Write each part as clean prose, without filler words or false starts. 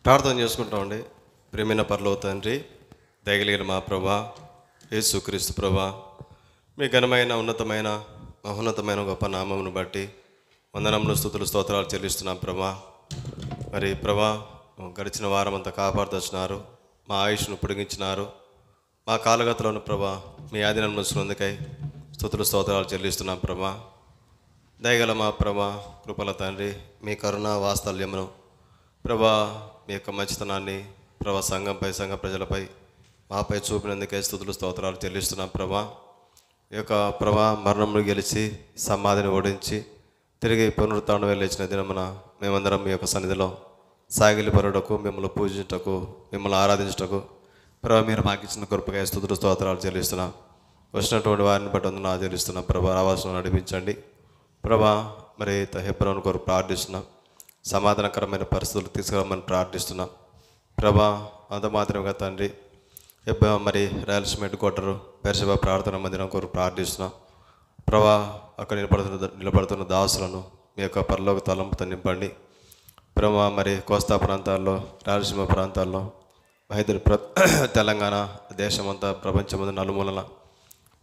ప్రార్థన చేసుకుంటామండి. ప్రేమైన పరలోక తండ్రి, దయగలిగిన మా ప్రభా యేసుక్రీస్తు ప్రభా, మీ ఘనమైన ఉన్నతమైన మహోన్నతమైన గొప్ప నామమును బట్టి వందనములు స్తుతులు స్తోత్రాలు చెల్లిస్తున్నాం ప్రభా. మరి ప్రభా, గడిచిన వారం అంతా కాపాడుతున్నారు, మా ఆయుష్ను పొడిగించినారు, మా కాలగతలను ప్రభా మీ ఆధీనం ఉంచినందుకై స్తుతులు స్తోత్రాలు చెల్లిస్తున్నాం ప్రభా. దయగల మా ప్రభా కృపల తండ్రి, మీ కరుణ వాత్సల్యమును ప్రభా, మీ యొక్క మంచితనాన్ని ప్రభా సంఘంపై సంఘ ప్రజలపై మాపై చూపినందుకే స్తుతులు స్తోత్రాలు చెల్లిస్తున్నాం ప్రభా. ఈ యొక్క ప్రభా మరణమును గెలిచి సమాధిని ఓడించి తిరిగి పునరుత్థానం లేచిన దినమున మేమందరం మీ యొక్క సన్నిధిలో సాగిలిపరుటకు, మిమ్మల్ని పూజించటకు, మిమ్మల్ని ఆరాధించటకు ప్రభా మీరు మాకు ఇచ్చిన కృపగా స్తుతులు స్తోత్రాలు చెల్లిస్తున్నాం. వచ్చినటువంటి వారిని బట్టి వందనాలు ఆచరిస్తున్నాం ప్రభా. రావాల్సిన నడిపించండి ప్రభా. మరి హెబ్రోను కొరకు ప్రార్థిస్తున్నాం, సమాధానకరమైన పరిస్థితులు తీసుకురామని ప్రార్థిస్తున్నాం ప్రభా. అంత మాత్రమే తండ్రి, మరి రాయలసీమ హెడ్ క్వార్టరు బెర్షెబా ప్రార్థన మందిరం కొరకు ప్రార్థిస్తున్నాం ప్రభా. అక్కడ నిలబడుతున్న దాసులను మీ యొక్క పరలోక తలంపుతో నింపండి ప్రభా. మరి కోస్తా ప్రాంతాల్లో, రాయలసీమ ప్రాంతాల్లో, తెలంగాణ దేశమంతా, ప్రపంచమంతా నలుమూలన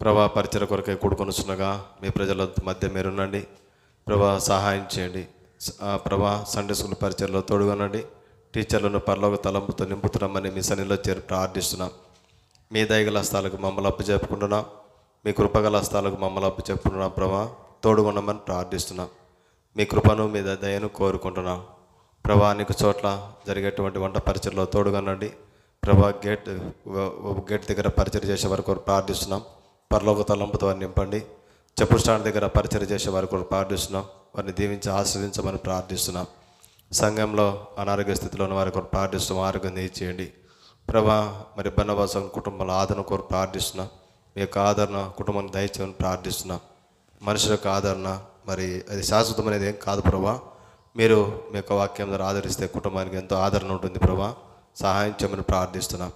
ప్రభా పరిచయ కొరకై కూడుకొనుచున్నగా మీ ప్రజల మధ్య మీరునండి ప్రభా. సహాయం చేయండి ప్రభా. సండే స్కూల్ పరిచయలో తోడుగానండి. టీచర్లను పరలోక తలంపుతో నింపుతున్నామని మీ సన్నిధిలో చేరి ప్రార్థిస్తున్నాం. మీ దయగల హస్తాలకు మమ్మల్ని అప్పచెప్పుకుంటున్నాం, మీ కృపగల హస్తాలకు మమ్మల్ని అప్పచెప్పుకుంటున్నాం ప్రభా. తోడుగుండమని ప్రార్థిస్తున్నాం. మీ కృపను, మీ దయను కోరుకుంటున్నాం ప్రభా. అనేక చోట్ల జరిగేటువంటి వంట పరిచయలో తోడుగానండి ప్రభా. గేట్ దగ్గర పరిచయం చేసే వరకు ప్రార్థిస్తున్నాం. పరలోక తలంపుతో వారిని నింపండి. చెప్పుడు స్టాండ్ దగ్గర పరిచయం చేసే వరకు ప్రార్థిస్తున్నాం. వారిని దీవించి ఆశ్రదించమని ప్రార్థిస్తున్నాం. సంఘంలో అనారోగ్య స్థితిలో ఉన్న వారి కొరకు ప్రార్థిస్తున్నాం, ఆరోగ్యం దయచేయండి ప్రభా. మరి బన్నవాసం కుటుంబంలో ఆదరణ కొరకు ప్రార్థిస్తున్నాం. మీ యొక్క ఆదరణ కుటుంబాన్ని దయచేయమని ప్రార్థిస్తున్నాం. మనుషుల యొక్క ఆదరణ మరి అది శాశ్వతమైనది ఏం కాదు ప్రభా. మీరు మీ యొక్క వాక్యం ద్వారా ఆదరిస్తే కుటుంబానికి ఎంతో ఆదరణ ఉంటుంది ప్రభా. సహాయం చేయమని ప్రార్థిస్తున్నాం.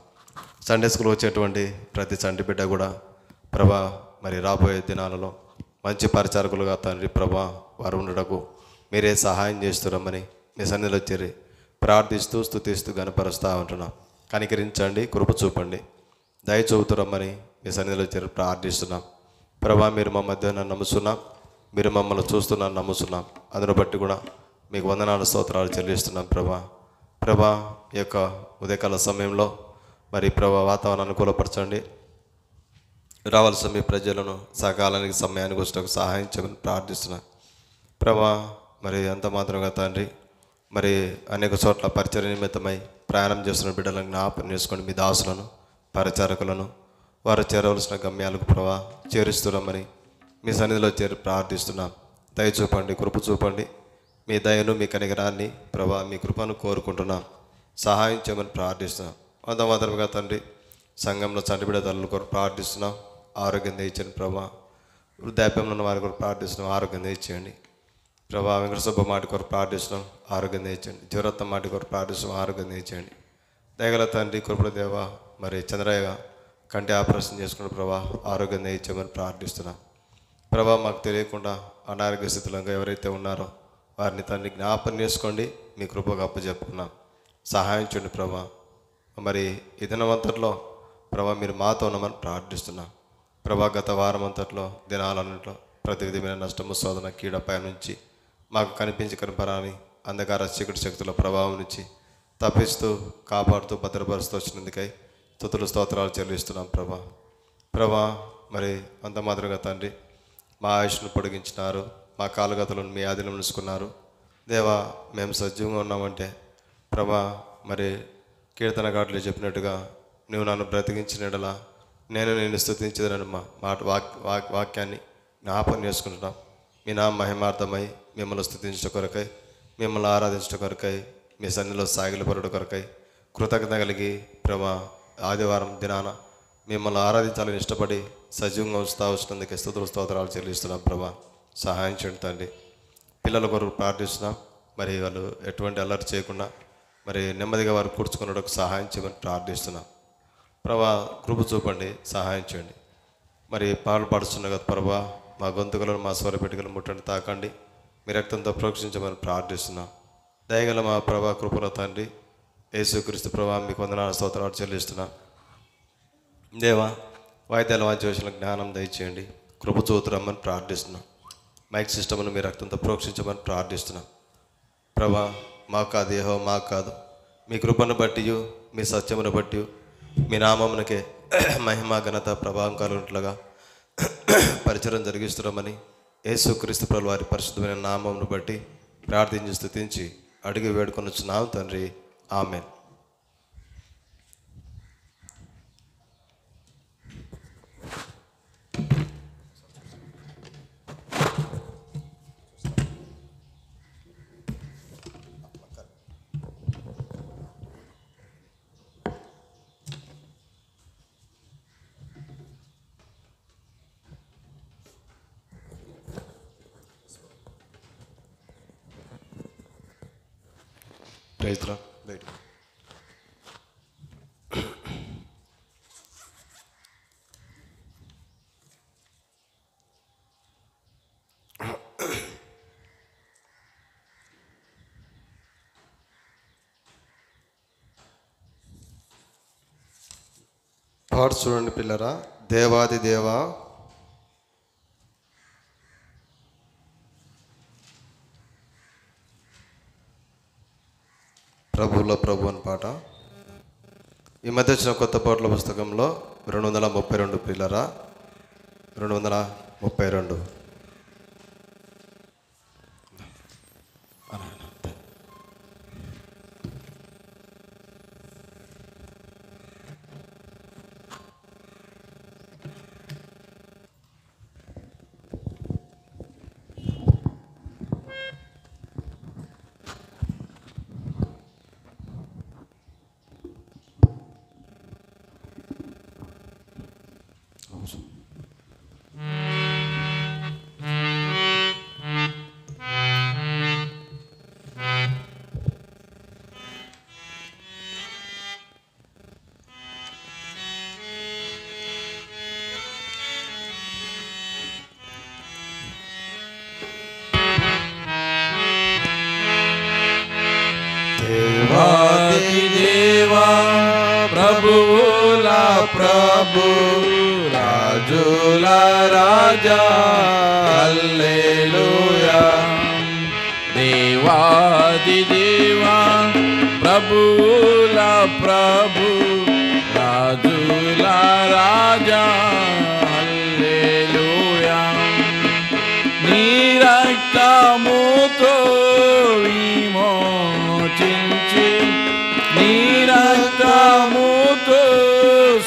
సండే స్కూల్ వచ్చేటువంటి ప్రతి సండే బిడ్డ కూడా ప్రభా మరి రాబోయే దినాలలో మంచి పరిచారకులుగా తండ్రి ప్రభా వారు ఉండటకు మీరే సహాయం చేస్తున్నామని మీ సన్నిధిలో చేరి ప్రార్థిస్తూ స్తుతిస్తూ గణపరుస్తూ ఉంటున్నాం. కనికరించండి, కృప చూపండి, దయ చూపుతురమ్మని మీ సన్నిధిలో చేరి ప్రార్థిస్తున్నాం ప్రభా. మీరు మా మధ్య నమ్ముతున్నాం, మీరు మమ్మల్ని చూస్తున్నాను నమ్ముతున్నాం. అందును బట్టి కూడా మీకు వందనాలు స్తోత్రాలు చెల్లిస్తున్నాం ప్రభా. ప్రభా ఈ యొక్క ఉదయకాల సమయంలో మరి ప్రభా వాతావరణాన్ని అనుకూలపరచండి. రావాల్సిన మీ ప్రజలను సకాలానికి సమయానికి వచ్చేటకు సహాయం చేయమని ప్రార్థిస్తున్నాను ప్రభా. మరి అంత మాత్రంగా తండ్రి, మరి అనేక చోట్ల పరిచర్య నిమిత్తమై ప్రయాణం చేస్తున్న బిడ్డలను జ్ఞాపకం చేసుకోండి. మీ దాసులను, పరిచారకులను వారు చేరవలసిన గమ్యాలకు ప్రభా చేరుస్తున్నామని మీ సన్నిధిలో చేరి ప్రార్థిస్తున్నాం. దయ చూపండి, కృప చూపండి. మీ దయను, మీ కనికరాన్ని ప్రభా, మీ కృపను కోరుకుంటున్నాం. సహాయం చేయమని ప్రార్థిస్తున్నాం. అంత మాత్రమే తండ్రి, సంఘంలో చంటిబిడ్డ తల్లుల కొరకు ప్రార్థిస్తున్నాం. ఆరోగ్యం దయచేయండి ప్రభా. వృద్ధాప్యంలో ఉన్న వారి కొరకు ప్రార్థిస్తున్నాం, ఆరోగ్యం దయచేయండి ప్రభా. వెంకటసుబ్బ మాటి కొరకు ప్రార్థిస్తున్నాం, ఆరోగ్యం దయచేయండి. జ్వరత్త మాటి కొరకు ప్రార్థిస్తున్నాం, ఆరోగ్యం దయచేయండి. దయగల తండ్రి కృపణ దేవ, మరి చంద్రయ్య కంటి ఆపరేషన్ చేసుకున్న ప్రభా ఆరోగ్యం దయచేయమని ప్రార్థిస్తున్నాం ప్రభా. మాకు తెలియకుండా అనారోగ్య స్థితిలో ఎవరైతే ఉన్నారో వారిని తండ్రి జ్ఞాపకం చేసుకోండి, మీ కృపగా అప్పచెప్పుకున్నాం. సహాయం చేయండి ప్రభా. మరి ఈ దినమంతట్లో ప్రభా మీరు మాతో ఉన్నామని ప్రార్థిస్తున్నాం ప్రభా. గత వారం అంతట్లో దినాలన్నింటిలో ప్రతి విధమైన నష్టము, శోధన, కీడపై నుంచి మాకు కనిపరాని అంధకార చీకటి శక్తుల ప్రభావం నుంచి తప్పిస్తూ, కాపాడుతూ, భద్రపరుస్తూ వచ్చినందుకై స్తుతులు స్తోత్రాలు చెల్లిస్తున్నాం ప్రభా. ప్రభా మరి అంత మాత్రంగా తండ్రి మా ఆయుష్ను పొడిగించినారు, మా కాలుగతలను మీ ఆధీనం ఉంచుకున్నారు దేవా. మేము సజీవంగా ఉన్నామంటే ప్రభా మరి కీర్తనగాట్లు చెప్పినట్టుగా నువ్వు నన్ను బ్రతికించినలా నేను స్తుతించదనని మాట వాక్యాన్ని జ్ఞాపకం చేసుకుంటున్నాం. మీ నా మహిమార్థమై మిమ్మల్ని స్తుతించడం కొరకై, మిమ్మల్ని ఆరాధించడం కొరకై, మీ సన్నిధిలో సాగిలపరుడు కొరకై కృతజ్ఞత కలిగి ప్రభా ఆదివారం దినాన మిమ్మల్ని ఆరాధించాలని ఇష్టపడి సజీవంగా వచ్చినందుకే స్తుతులు స్తోత్రాలు చెల్లిస్తున్నాం ప్రభా. సహాయం చేయండి తండ్రి. పిల్లల కొరకు ప్రార్థిస్తున్నాం, మరి వాళ్ళు ఎటువంటి అల్లరి చేయకుండా మరి నెమ్మదిగా వారు కూర్చుకున్నకు సహాయం చేయమని ప్రార్థిస్తున్నాం ప్రభా. కృప చూపండి, సహాయం చేయండి. మరి పాలు పడుతున్న కదా ప్రభా, మా గొంతుకలను, మా స్వరపెట్టుకలను ముట్టండి, తాకండి, మీ రక్తంతో ప్రోక్షించమని ప్రార్థిస్తున్నాం. దయగల మా ప్రభా కృపల తండ్రి యేసుక్రీస్తు ప్రభా మీకు వందనాలు స్తోత్రాలు చెల్లిస్తున్నా. దేవా, వాయిద్యాల వాద్యోషుల జ్ఞానం దయచేయండి, కృప చూతురమ్మని ప్రార్థిస్తున్నాం. మైక్ సిస్టమ్ను మీ రక్తంతో ప్రోక్షించమని ప్రార్థిస్తున్నాం. ప్రభా, మాకు కాదు యెహోవా, మాకు కాదు, మీ కృపను బట్టి, మీ సత్యమును బట్టి, మీ నామమునకే మహిమ ఘనత ప్రభావం కలుగునట్లుగా పరిచయం జరిగిస్తున్నామని యేసుక్రీస్తు ప్రభువు వారి పరిశుద్ధమైన నామమును బట్టి ప్రార్థించి స్తుతించి అడిగి వేడుకొనుచున్నాం తండ్రి. ఆమేన్. Praise Lord. పాట చూడండి పిల్లరా. దేవాది దేవా, ప్రభువుల ప్రభు అని పాట. ఈ మధ్య వచ్చిన కొత్త పాటల పుస్తకంలో 232 పిల్లరా, 232. దేవాది దేవా, ప్రభువుల ప్రభు, రాజుల రాజా, హల్లెలూయా. దేవాది దేవా, ప్రభువుల ప్రభు, రాజుల రాజా, హల్లెలూయా. నీ రక్తముతో విమోచించి, నీ రక్తముతో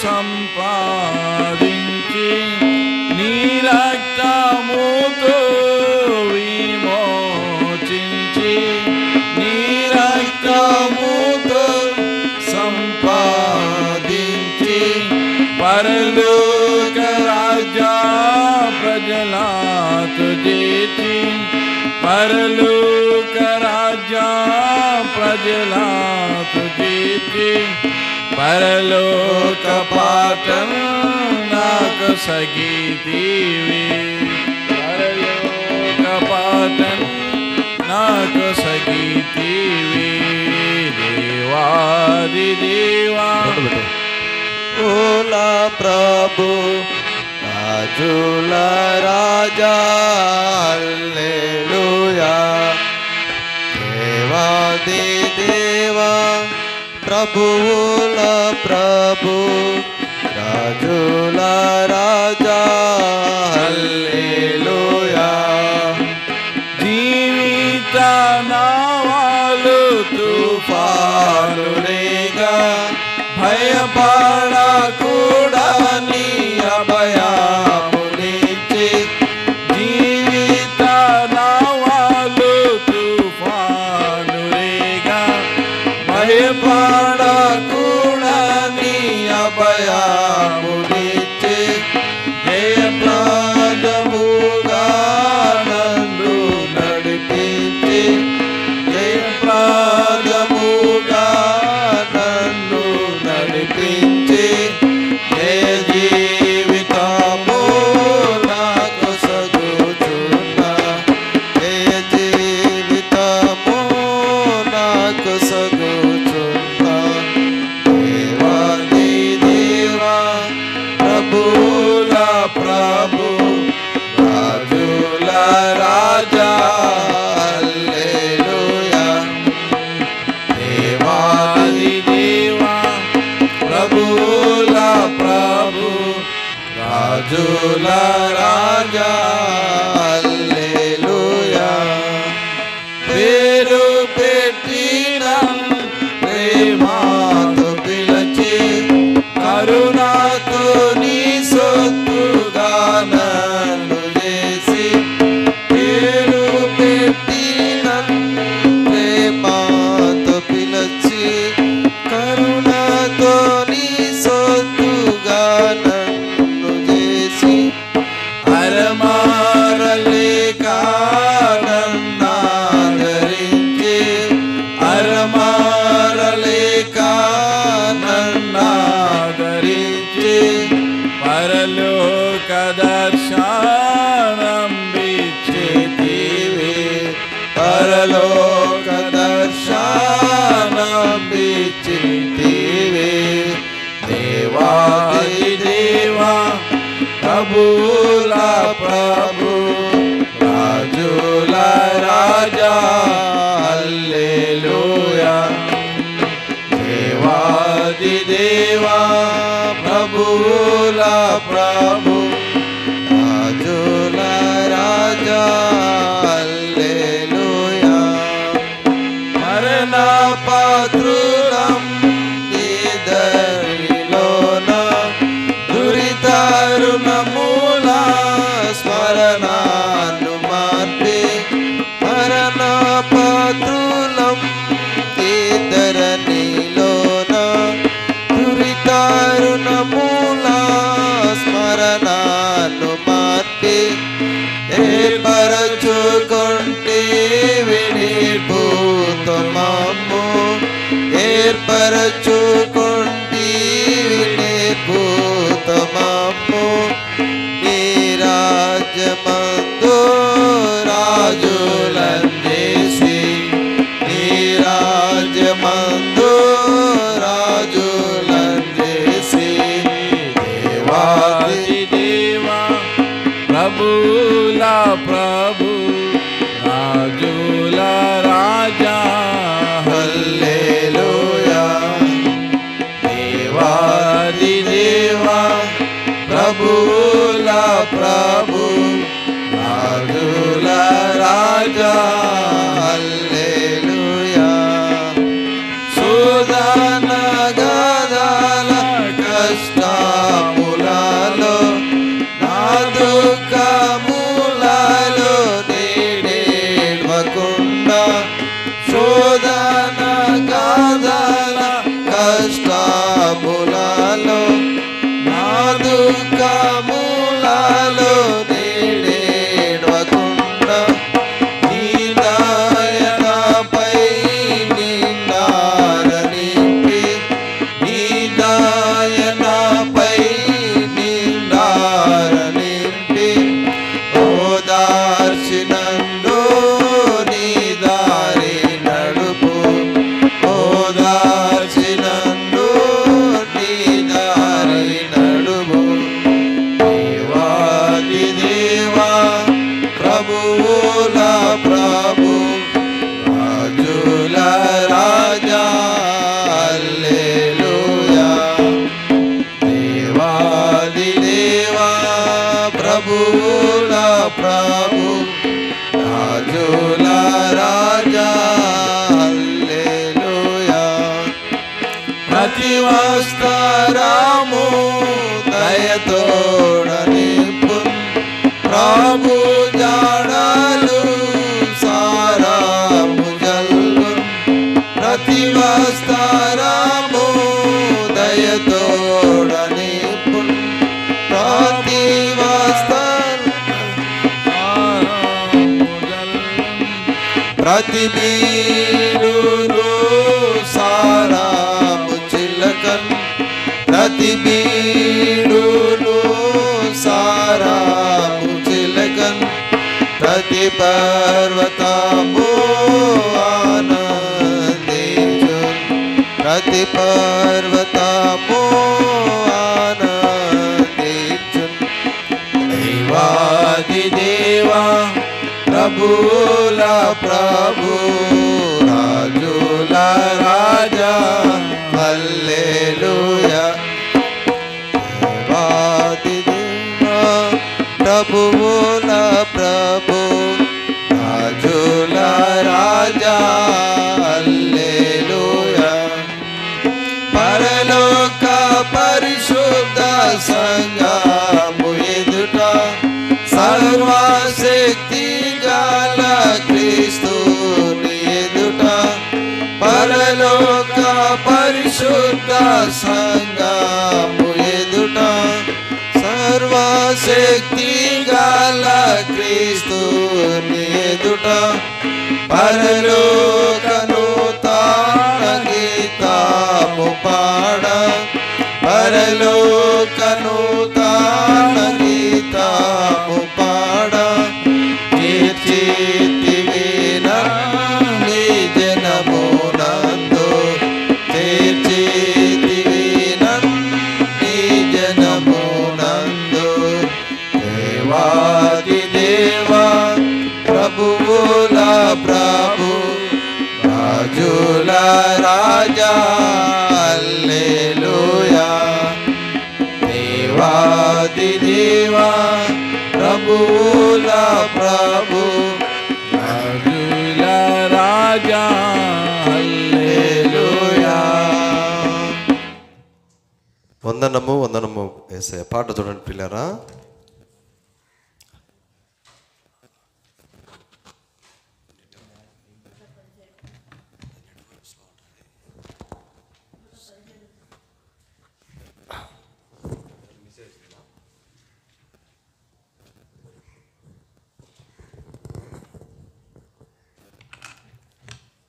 సంపాదించి, నీ రక్తముతో విమోచించి, నీ రక్తముతో సంపాదించి, పరలోక రాజ్య ప్రజలతో చేర్చి, పరలోక రాజ్య ప్రజలతో చేర్చి, పరలోక పాఠం నాకు సగితివి, పరలోక పాఠం నాకు సగితివి. దేవాది దేవా, ప్రభువుల ప్రభు, రాజుల రాజా, హల్లెలూయా. దేవాది దేవా, ప్రభువుల ప్రభు, రాజుల రాజా, హల్లెలూయా. జీవిత నావాలు తుఫాను రేగా, భయపడకూడని అభయమునిచ్చి, జీవిత నావాలు తుఫాను రేగా, భయపడకూడని అభయమునిచ్చి, ప్రభుల ప్రభు రాజుల రాజా హల్లెలూయా. దేవాది దేవా ప్రభుల ప్రభు రాజుల రాజా హల్లెలూయా. పేరు పెట్టిన ప్రేమతో పిలచి కరుణతో నీ సొత్తుగా నన్ను చేసి, పేరు పెట్టిన ప్రేమతో పిలచి కరుణతో నీ సొత్తుగా నన్ను చేసి, అరమారలేక నన్నాదరించి, అరమారలేక నన్నాదరించి, పరలోక దర్శనం బిచ్చితివి, పరలోక దర్శనం బిచ్చితివి. దేవాది దేవా ప్రభుల ప్రభు రాజుల రాజా హల్లెలూయా. దేవాది దేవా ప్రభుల ప్రభు రాజుల రాజా హల్లెలూయా. మరణ పాత్రులం నీ దరిలోన దురితారుణమూల స్మరణాను మార్పి, మరణ పాత్రులం నీ ధరణిలోన దురితారుణమూల స్మరణాను మార్పి, ఏర్పరచుకొంటివి నిర్భూతమమ్ము, ఏర్పరచుకొంటివి నిర్భూతమమ్ము. నీ రాజ్యమందు రాజులందేసి, నీ రాజ్యమందు రాజులందేసి. దేవాది దేవా ప్రభుల ప్రభు రాజుల రాజా హల్లెలూయా. దేవాది దేవా ప్రభుల ప్రభు రాజుల రాజా హల్లెలూయా. సుదాన గదాల కష్టములలో నా దుఃఖములలో నేడేడ్వకుండా, శోధన గదాల కష్టములలో నా దుఃఖములలో నేడేడ్వకుండా, నీ దయపై నిండార నింపి, నీ దయపై నిండార నింపి, ఓదార్చినందు నీ దారి నడుపు, ఓదార్చినందు నీ దారి నడుపు. దేవాది దేవా ప్రభువుల ప్రభు రాజుల రాజా హల్లెలూయా. దేవాది దేవా ప్రభువుల ప్రభు రాజుల రాజా హల్లెలూయా. ప్రతి వస్త్రము దయతోడ నింపు, ప్రభు జాడలు సారాము జల్లు, ప్రతి వస్త్రము దయతోడ నింపు, ప్రతి ప్రతి బీడును సారాము చిలకన్, ప్రతి బీడును సారాము చిలకన్, ప్రతి పర్వతము ఆనందించు, ప్రతి పర్వతము ఆనందించు. ప్రభువుల ప్రభు రాజుల రాజా హల్లెలూయా దేవాది దేవా ప్రభువుల ప్రభు రాజుల రాజా హల్లెలూయా పరలోక పరిశుద్ధ సంఘము ఎదుట సర్వశక్తి గల క్రీస్తుని ఎదుట పరలోక పరిశుద్ధ సంఘము ఎదుట సర్వశక్తి గల క్రీస్తుని ఎదుట పరలోక నూతన గీతము పాడ పరలోక నూతన గీతము పాడ తీర్చితివి నీ జనమునందు తీర్చితివి నీ జనమునందు దేవాది దేవా ప్రభువుల ప్రభు రాజుల రాజా హల్లెలూయా దేవాది దేవా ప్రభువుల ప్రభు రాజుల రాజా హల్లెలూయా. వందనము వందనము యేసయ్య. పాట చూడండి పిల్లరా.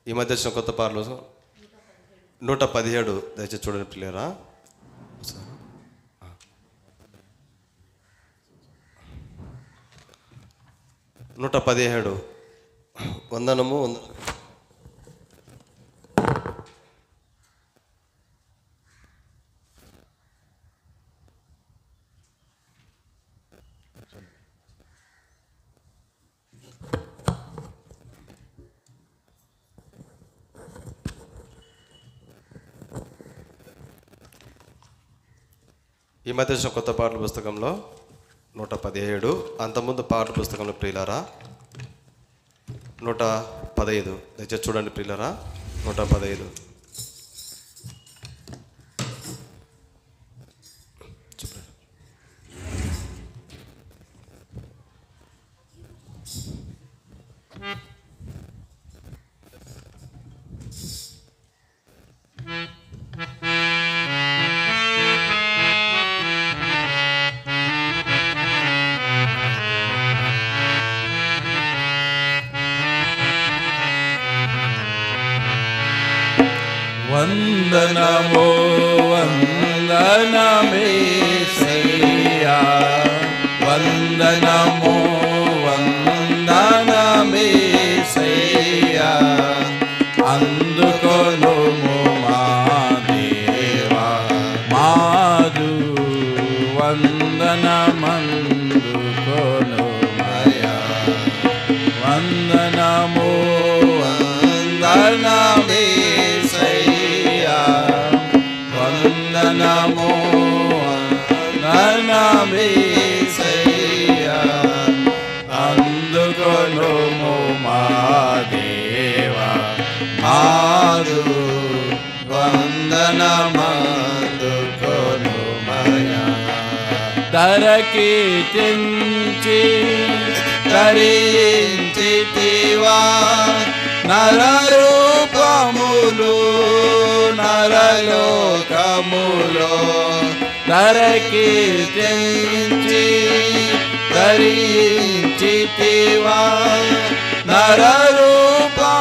ఈ మధ్య వచ్చిన కొత్త పాటలు 117 దయచేసి చూడండి పిల్లరా. 117 వందనము వందనము. ఈ మధ్య వచ్చిన కొత్త పాటల పుస్తకంలో 117, అంతకుముందు పాటల పుస్తకంలో ప్రియులారా 115 దయచేసి చూడండి ప్రియులారా. 115 వందనమో వందనమేసయ్యా వందనమో వందనమేసయ్యా అందుకొనుము మా దేవా మాదు వందనమందుకొనుమయా వందనమో వందనమేసయ్యా వందనమో వందనమేసయ్యా అందుకొనుము మా దేవా మాదు వందనమందుకొనుమయా ధరకి తెంచి ధరించితివా నరరూపములు నరలోకములో ధరకి తెంచి ధరించితివా నరరూపములు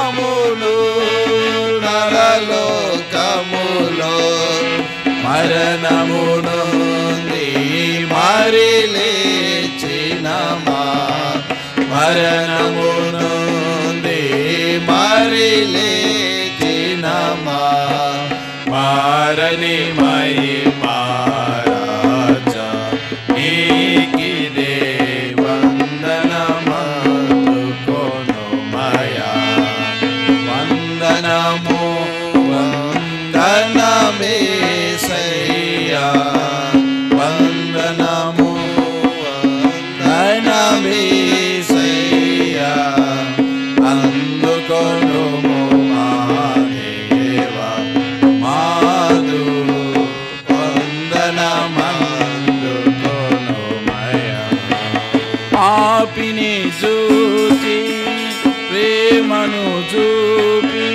నరలోకములో మరణము నుండి మరి లేచినమా మరణము నుండి మరి లేచినమా మారని మహిమారాజా నీకిదే వందనమందుకొనుమయా వందనమేసయ్యా అందుకొనుము మా దేవా మాదు వందనమందుకొనుమయ్యా. పాపిని చూసి ప్రేమను చూపి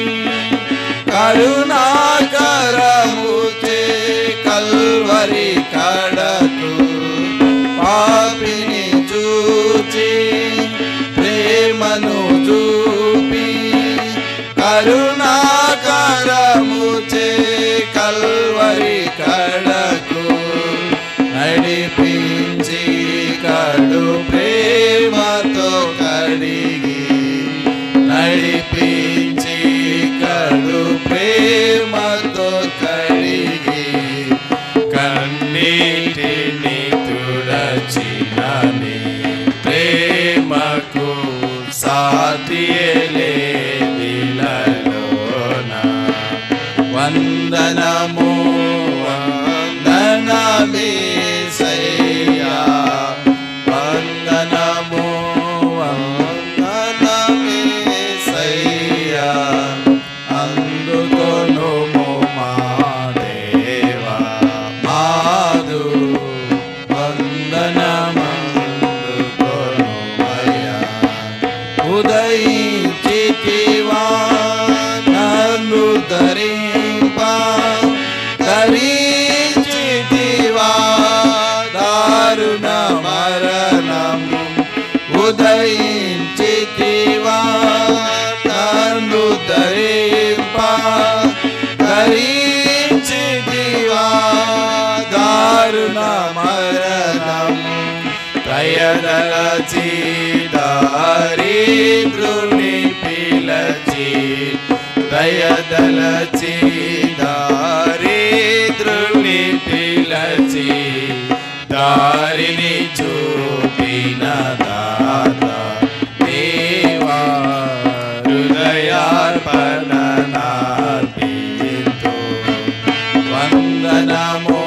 కరుణాకరముచే కల్వరి కడకు పాపిని చూచి ప్రేమను చూపి కరుణాకరముచే కల్వరి కడకు నడిపించి కడు ప్రేమతో కడిగి నడిపించి కడు ప్రేమతో కడిగి కన్నీటిని తుడచినని ప్రేమకు సాటియలేదిలలోన వందనము వందనమేసయ్యా వందనము వందనమేసయ్యా అందుకొనుము మా దేవా మాదు వందనమందుకొనుమయ్యా. ఉదయించితివా నన్ను ధరింప ధరించితివా దారుణ మరణము ఉదయించితివా నన్ను ధరింప ధరించితివా దారుణ మరణము దయదలచి దారిద్రుని పిలచి దయదలచి దారిద్రుని పిలచి దారిని చూపిన దాత దేవా హృదయార్పణ నార్పితు వందనము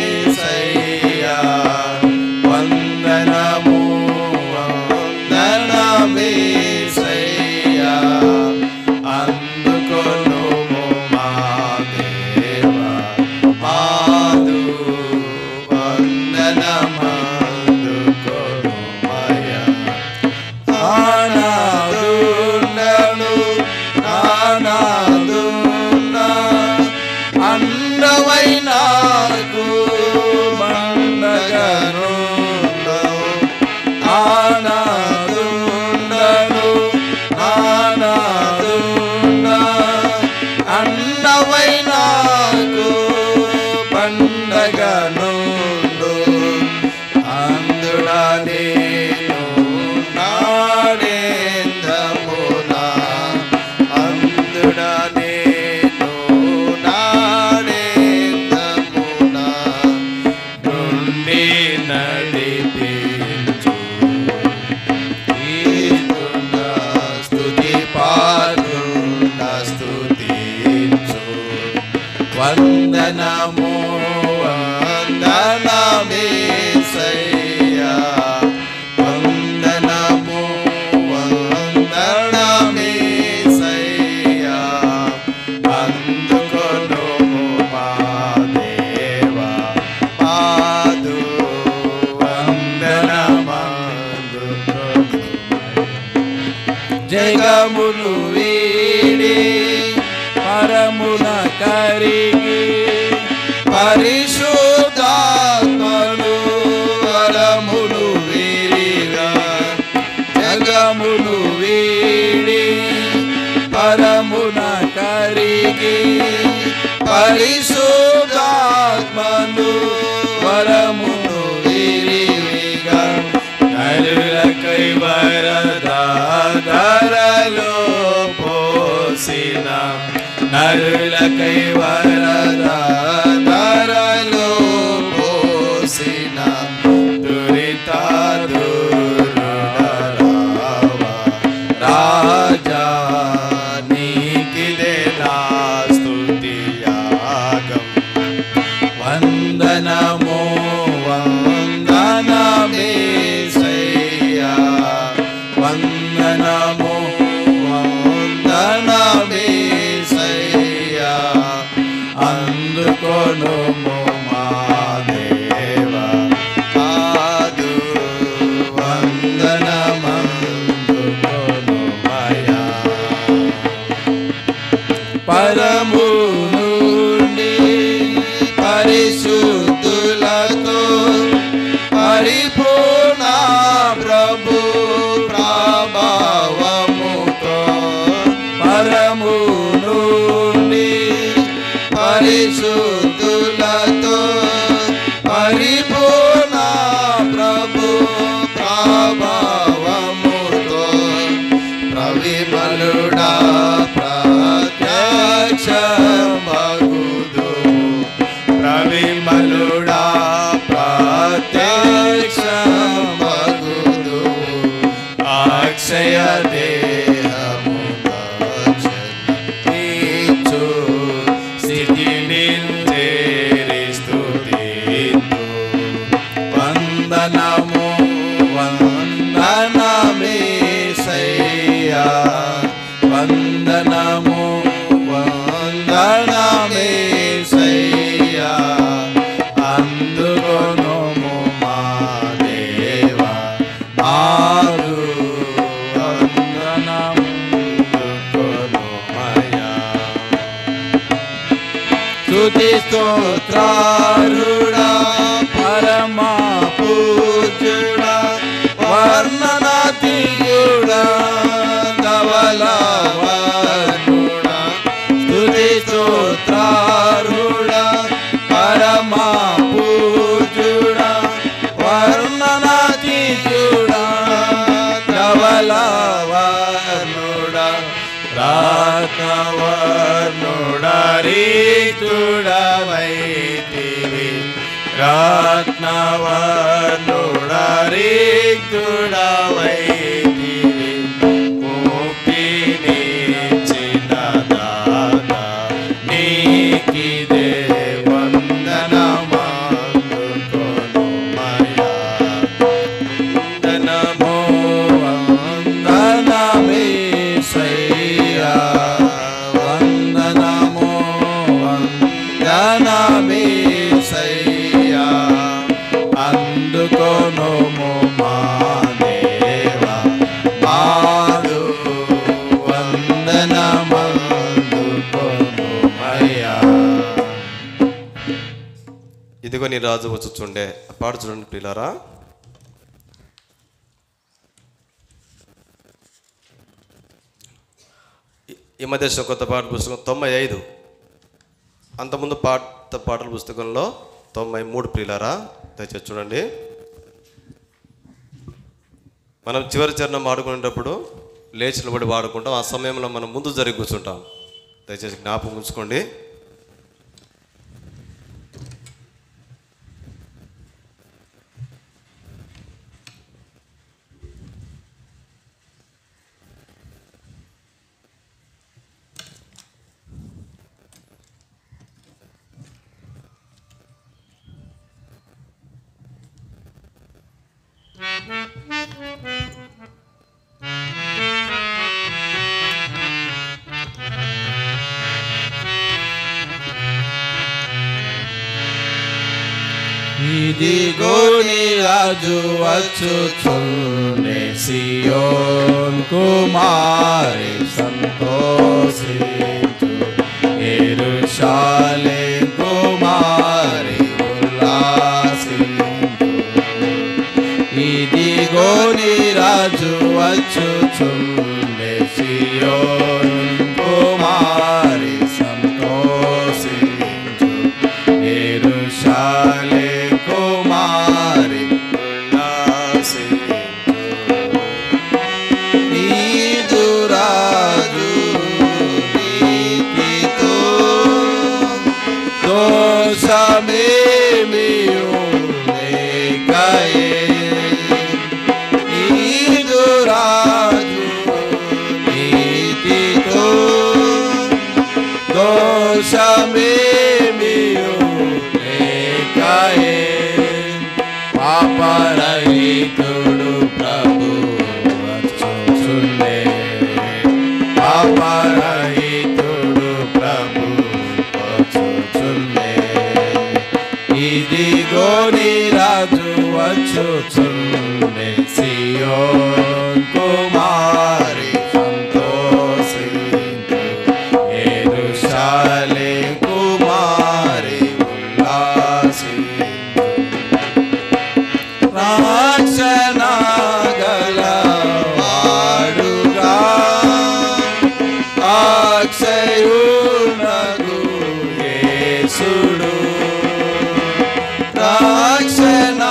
వందనమేసయ్యా వందనము వందనమేసయ్యా అందుకొనుము మా దేవా మాదు వందనమందుకొనుమయ్యా. ఆనాదుండను నానాదున్న అండవై నాకు బండగను ఆనాదుండను నానాదున్న అండవై నాకు పండగను అందుడా నేను నాడేందమునా అందుడా నేను నాడేందమునా నుండి నడిపించు ఈతున్న స్తుతి పాత్రున్న స్తుతించు వందనము వందనమేసయ్యా వందనము వందనమేసయ్యా అందుకొనుము మా దేవా మాదు వందనమందుకొనుమయ్యా. జగమును వీడి పరమున కరిగి పరిశుద్ధాత్మను వరమును వీరిగా జగమును వీడి పరమున కరిగి పరిశుద్ధాత్మను వరమును వీరిగా నరులకై వరదారలో పోసిన నరులకై వరదారలో పోసిన దురితా దూరుడరావా రాజా నీకిదే నా స్తుతియాగం వందనము వందన వందనమేసయ్యా వందనము వందనమేసయ్యా అందుకొనుము మా దేవా ఆదు వందనమందుకొనుమయా పరము నుండి పరిశుద్ధులతో పరిపూర్ణ ప్రభు ప్రభావముతో పరము నుండి పరిశుద్ధులతో పరిపూర్ణ ప్రభు ప్రభావముతో ప్రవిమలుడా ప్రత్యక్షమగుదు ప్రవిమలుడా ప్రత్యక్షమగుదు అక్షయ దేహము నీచు స్థితిని చేరి స్తుతింతు వందనము వందనమేసయ్యా వందనము వందనమేసయ్యా అందుకొనుము మా దేవా ఆదు వందనమందుకొనుమయా స్తుతి స్తోత్రారుడా పరమా పూజ్యుడా వర్ణనాతీయుడా ధవళవర్ణుడా స్తుతి స్తోత్రారుడా పరమా పూజ్యుడా వర్ణనాతీయుడా ధవళవర్ణుడా రత్నవర్ణుడా రీతుడవైతివి రత్నవర్ణుడా రీతుడవైతివి ముక్తినిచ్చిన దాత నీకిదే వందనమందుకొనుమయా వందనము వందనమేసయ్యా వందనము వందనమేసయ్యా అందుకొనుము మా దేవా ఆదు వందనమందుకొనుమయా ఇదిగో నీ రాజు వచ్చుచుండే పాడు చూడండి ప్రియులారా. ఈ మధ్య కొత్త పాట పుస్తకం 95, అంతకుముందు పాటల పుస్తకంలో 93 ప్రియులారా. దయచేసి చూడండి. మనం చివరి చరణం వాడుకునేటప్పుడు లేచి నిలబడి వాడుకుంటాం. ఆ సమయంలో మనం ముందు జరిగి కూర్చుంటాం. దయచేసి జ్ఞాపకం ఉంచుకోండి. ఇదిగో నీ రాజు వచ్చుచుండే సియోన్ కుమారి సంతోషించు యెరూషలేం కుమారి ఉల్లాసించు ఇదిగో నీ రాజు వచ్చుచుండే సియోన్ కుమారి సంతోషించు యెరూషలేం కుమారి ఉల్లాసించు నీదు రాజు నీతితో దోషమేమియు లేకయే నీదు రాజు నీతితో దోషమేమియు లేకయే పాపరహిత పాపరహితుడు ప్రభు వచ్చుచుండే పాపరహితుడు ప్రభు వచ్చుచుండే ఇదిగో నీ రాజు వచ్చుచుండే సియోన్ కుమారి సంతోషించు యెరూషలేము కుమారి ఉల్లాసించు రక్షణ గలవాడుగా అక్షయునగు యేసుడు రక్షణ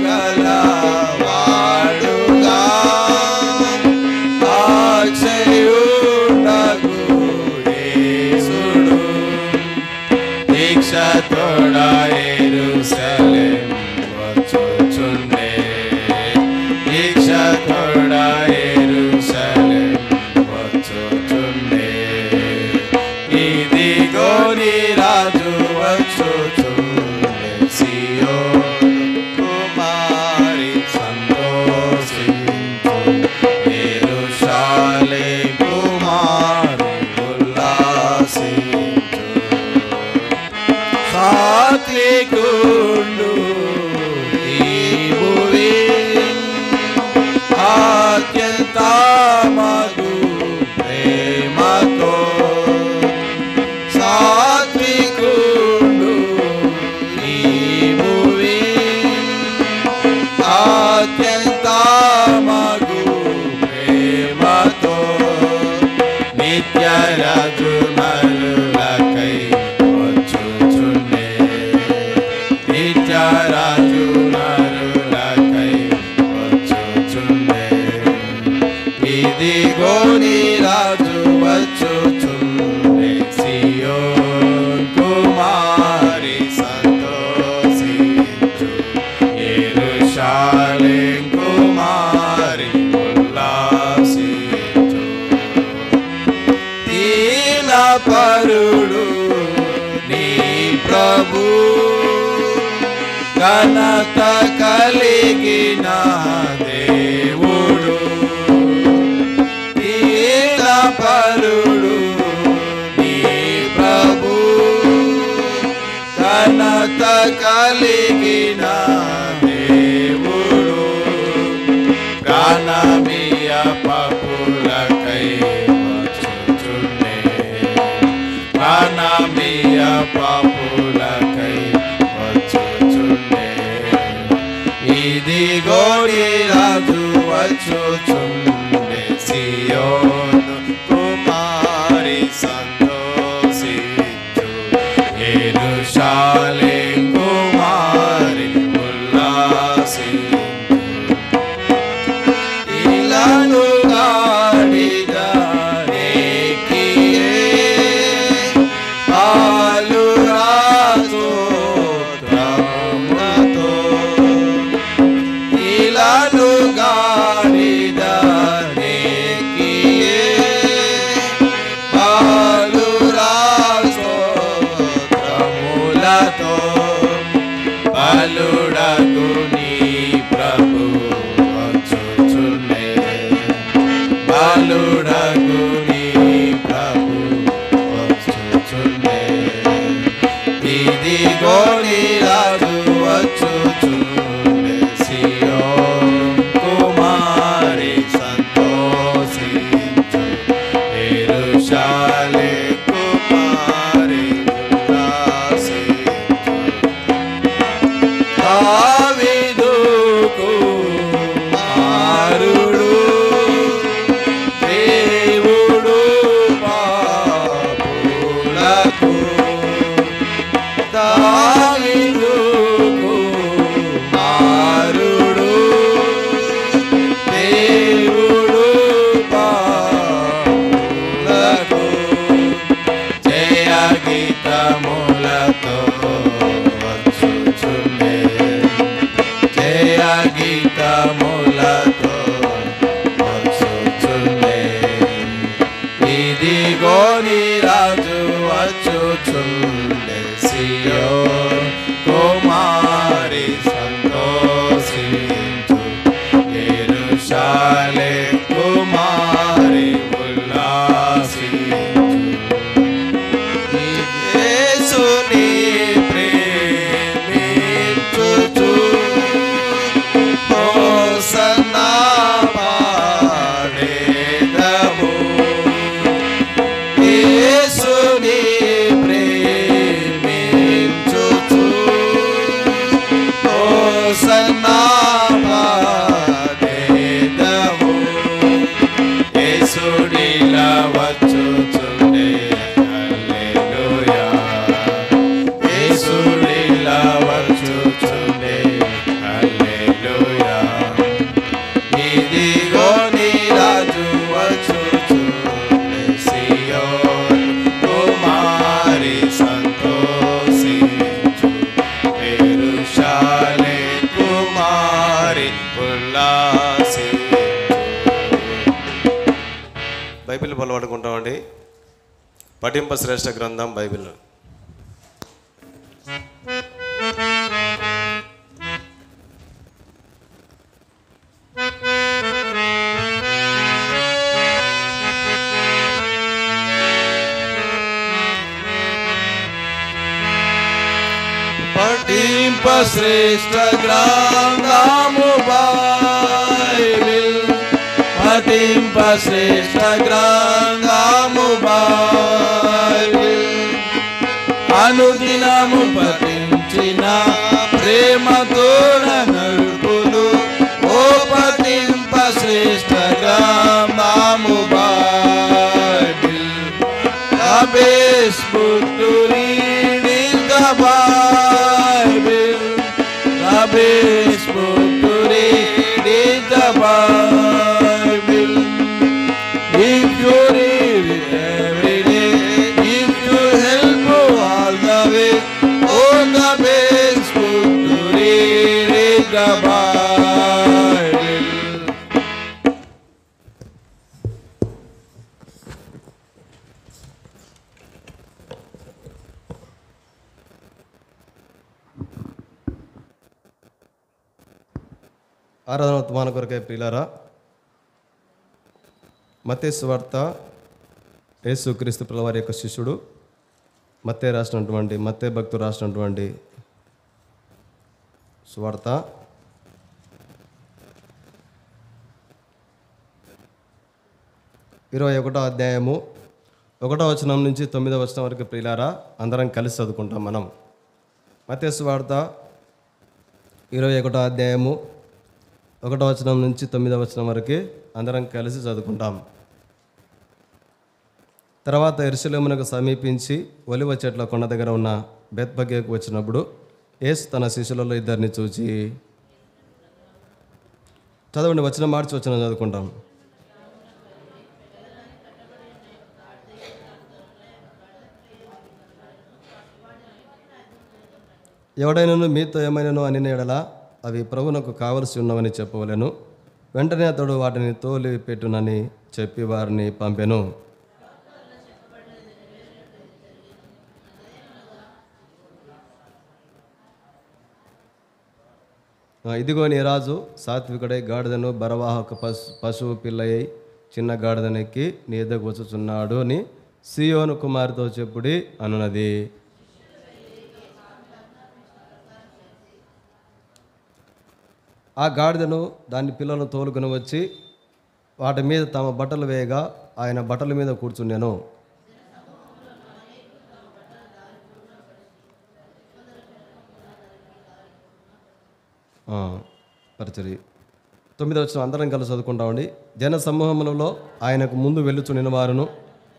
గలవాడుగా అక్షయునగు యేసుడు దీక్షతోడ యెరూషలేము వచ్చుచుండే దీక్షతోడ యెరూషలేము వచ్చుచుండే ఇదిగో నీ రాజు వచ్చుచుండే సియోను కుమారి సంతోషించు యెరూషలేము కుమారి ఉల్లాసించు సాత్వికుండు ఈ భువి అత్యంత మధు ప్రేమతో సాత్వికుండు ఈ భువి అత్యంత మధు ప్రేమతో నిత్య రాజు నరులకై వచ్చుచుండే నిత్య రాజు నరులకై వచ్చుచుండే ఇదిగో నీ రాజు వచ్చుచుండే సియోన్ కుమారి సంతోషించు యెరూషలేము కుమారి ఉల్లాసించు దీన పరుడు నీ ప్రభు ఘనత కలిగిన దేవుడు దీన పరుడు నీ ప్రభు ఘనత కలిగిన దేవుడు ప్రాణమియ పాపులకై వచ్చుచుండే ప్రాణమియ పాపులకై వచ్చుచుండే ఇదిగో నీ రాజు వచ్చుచుండే సియోను కుమారి సంతోషించు యెరూషలేము కుమారి ఉల్లాసించు ఇలాను గాడిద ఎక్కియే పాలు రాజు స్తోత్రములతో ఇలాను గాడిద ఎక్కియే పాలు రాజు స్తోత్రములతో బలుడగు నీ ప్రభు వచ్చుచుండే బలుడగు నీ ప్రభు వచ్చుచుండే ఇదిగో నీ రాజు వచ్చుచుండే సియోను కుమారి సంతోషించు యెరూషలేము కుమారి ఉల్లాసించు దావీదు కుమారుడు దేవుడు పాపులకు దావీదు కుమారుడు దేవుడు పాపులకు జయ గీతములతో వచ్చుచుండే జయ గీతములతో వచ్చుచుండే ఇదిగో నీ రాజు వచ్చుచుండే సియోను కుమారి సంతోషించు బైబిల్ పలవడుకుంటామండి. పఠింప శ్రేష్ఠ గ్రంథం బైబిల్. పఠింప శ్రేష్ఠ గ్రంథము బైబిల్, పఠింప శ్రేష్ఠ గ్రంథము బైబిల్, అనుదినము పఠించిన ప్రేమతో నడుపును. ఓ పఠింప శ్రేష్ఠ గ్రంథము Bible, the best book to read is the Bible, the best book to read is the Bible. If you read it every day, if you help all the way, oh, the best book to read is the Bible. ఆరాధన వర్తమాన కొరకై ప్రియులారా, మత్తయి సువార్త యేసుక్రీస్తు ప్రభువు వారి యొక్క శిష్యుడు మత్తయి రాసినటువంటి, మత్తయి భక్తుడు రాసినటువంటి సువార్త 21వ అధ్యాయము 1వ వచనం నుంచి 9వ వచనం వరకు ప్రియులారా అందరం కలిసి చదువుకుంటాం. మనం మత్తయి సువార్త 21వ అధ్యాయము 1వ వచనం నుంచి 9వ వచనం వరకు అందరం కలిసి చదువుకుంటాం. తర్వాత యెరూషలేమునకు సమీపించి ఒలివ చెట్ల కొండ దగ్గర ఉన్న బెత్ఫగేకు వచ్చినప్పుడు యేసు తన శిష్యులలో ఇద్దరిని చూచి, చదవండి, వచనం మార్చి వచనం చదువుకుంటాం. ఎవడైనను మీతో ఏమైనాను అని ఎడల అవి ప్రభువునకు కావలసి ఉన్నవని చెప్పవలెను. వెంటనే అతడు వాటిని తోలి పెట్టునని చెప్పి వారిని పంపెను. ఇదిగో నీ రాజు సాత్వికుడై గాడిదను బరవాహక పశువు పిల్లయ్యి చిన్న గాడిదనెక్కి నీ ఎద్దకు వచ్చుచున్నాడు అని సీయోను కుమార్తో చెప్పుడి అనున్నది. ఆ గాడిదను దాని పిల్లలను తోలుకొని వచ్చి వాటి మీద తమ బట్టలు వేయగా ఆయన బట్టల మీద కూర్చున్నాను. పరిచర్య 9వ వచనం అందరం కలిసి చదువుకుంటామండి. జన సమూహములలో ఆయనకు ముందు వెళ్ళుచునిన వారును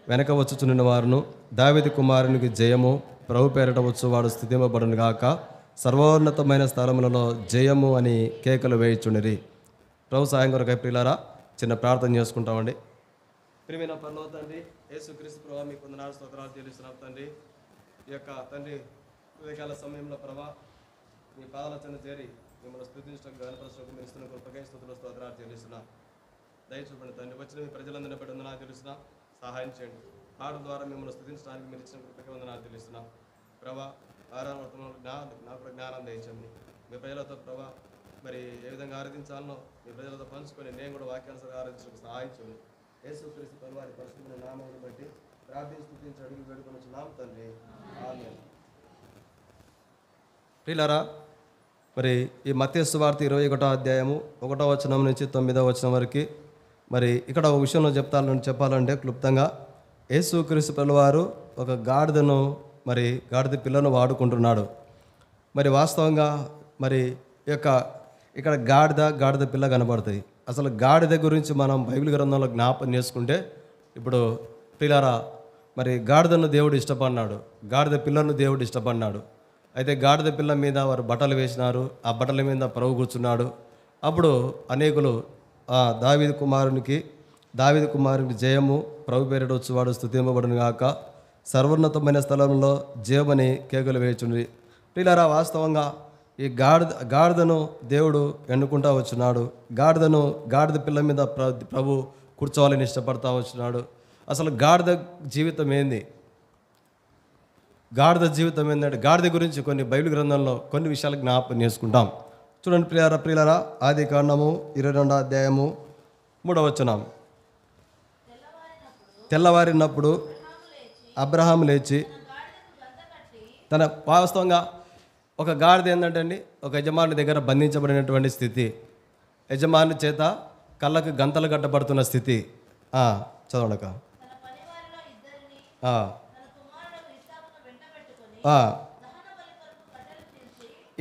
వెనక వచ్చుచునిన వారును దావీదు కుమారునికి జయము, ప్రభు పేరట వచ్చువాడు స్తుతింపబడును గాక, సర్వోన్నతమైన స్థలములలో జయము అని కేకలు వేయిచుండిరి. ప్రభు సాయం కొరకై ప్రియులారా చిన్న ప్రార్థన చేసుకుంటామండి. ప్రియమైన పరలోక తండ్రి యేసుక్రీస్తు ప్రభువా, మీకు వందనాలు స్తోత్రాలు చెల్లిస్తున్నాం తండ్రి. ఈ యొక్క తండ్రి ఉదయకాల సమయంలో ప్రభా మీ పాదాల చెంత చేరి మిమ్మల్ని స్తుతించడం గణపరచడం మీరు ఇస్తున్న కృపకై స్తుతులు స్తోత్రాలు చెల్లిస్తున్నాం. దయచూపండి తండ్రి, వచ్చిన మీ ప్రజలందరినీ బట్టి వందనాలు తెలుస్తున్నాం. సహాయం చేయండి. పాట ద్వారా మిమ్మల్ని స్తుతించడానికి మీరు ఇచ్చిన కృపకై వందనాలు తెలుస్తున్నాం. ప్రభా ఆరాధన నాకు కూడా జ్ఞానం దయచండి. మీ ప్రజలతో ప్రభా మరి ఏ విధంగా ఆరాధించాలనో మీ ప్రజలతో పంచుకొని నేను కూడా వాక్యానుసారం ఆరాధించడానికి సహాయం చేయండి. యేసుక్రీస్తు ప్రభువారి పరిశుద్ధమైన నామమును బట్టి ప్రార్థించి స్తుతించి అడుగు వేడుకొనుచున్నాం తండ్రి, ఆమేన్. ప్రియులారా, మరి ఈ మత్తయి సువార్త 21వ అధ్యాయము 1వ వచనం నుంచి 9వ వచనం వరకు మరి ఇక్కడ ఒక విషయంలో చెప్పాలంటే క్లుప్తంగా యేసుక్రీస్తు ప్రభువారు ఒక గాడిదను మరి గాడిద పిల్లను వాడుకుంటున్నాడు. మరి వాస్తవంగా మరి ఇక్కడ గాడిద పిల్ల కనబడుతుంది. అసలు గాడిద గురించి మనం బైబిల్ గ్రంథంలో జ్ఞాపకం చేసుకుంటే ఇప్పుడు ప్రియులారా మరి గాడిదను దేవుడు ఇష్టపడినాడు, గాడిద పిల్లను దేవుడు ఇష్టపడినాడు. అయితే గాడిద పిల్ల మీద వారు బట్టలు వేసినారు, ఆ బట్టల మీద ప్రభు కూర్చున్నాడు. అప్పుడు అనేకులు దావీదు కుమారునికి జయము, ప్రభు పేరిట వచ్చేవాడు స్తుతింపబడును గాక, సర్వోన్నతమైన స్థలంలో జయమని కేకలు వేయుచుండి. ప్రియులారా వాస్తవంగా ఈ గాడిదను దేవుడు ఎన్నుకుంటా వచ్చినాడు. గాడిద పిల్ల మీద ప్రభు కూర్చోవాలని ఇష్టపడతా వచ్చినాడు. అసలు గాడిద జీవితం ఏంది, గాడిద జీవితం ఏంటంటే గాడిద గురించి కొన్ని బైబిల్ గ్రంథంలో కొన్ని విషయాలు జ్ఞాపకం చేసుకుంటాం. చూడండి ప్రియులారా, ఆది కాండము 22వ అధ్యాయము 3వ వచనం. తెల్లవారినప్పుడు అబ్రహాం లేచి తన వాస్తవంగా ఒక గాడిద ఏంటంటే అండి, ఒక యజమాని దగ్గర బంధించబడినటువంటి స్థితి, యజమాని చేత కళ్ళకు గంతలు కట్టబడుతున్న స్థితి. చదవడక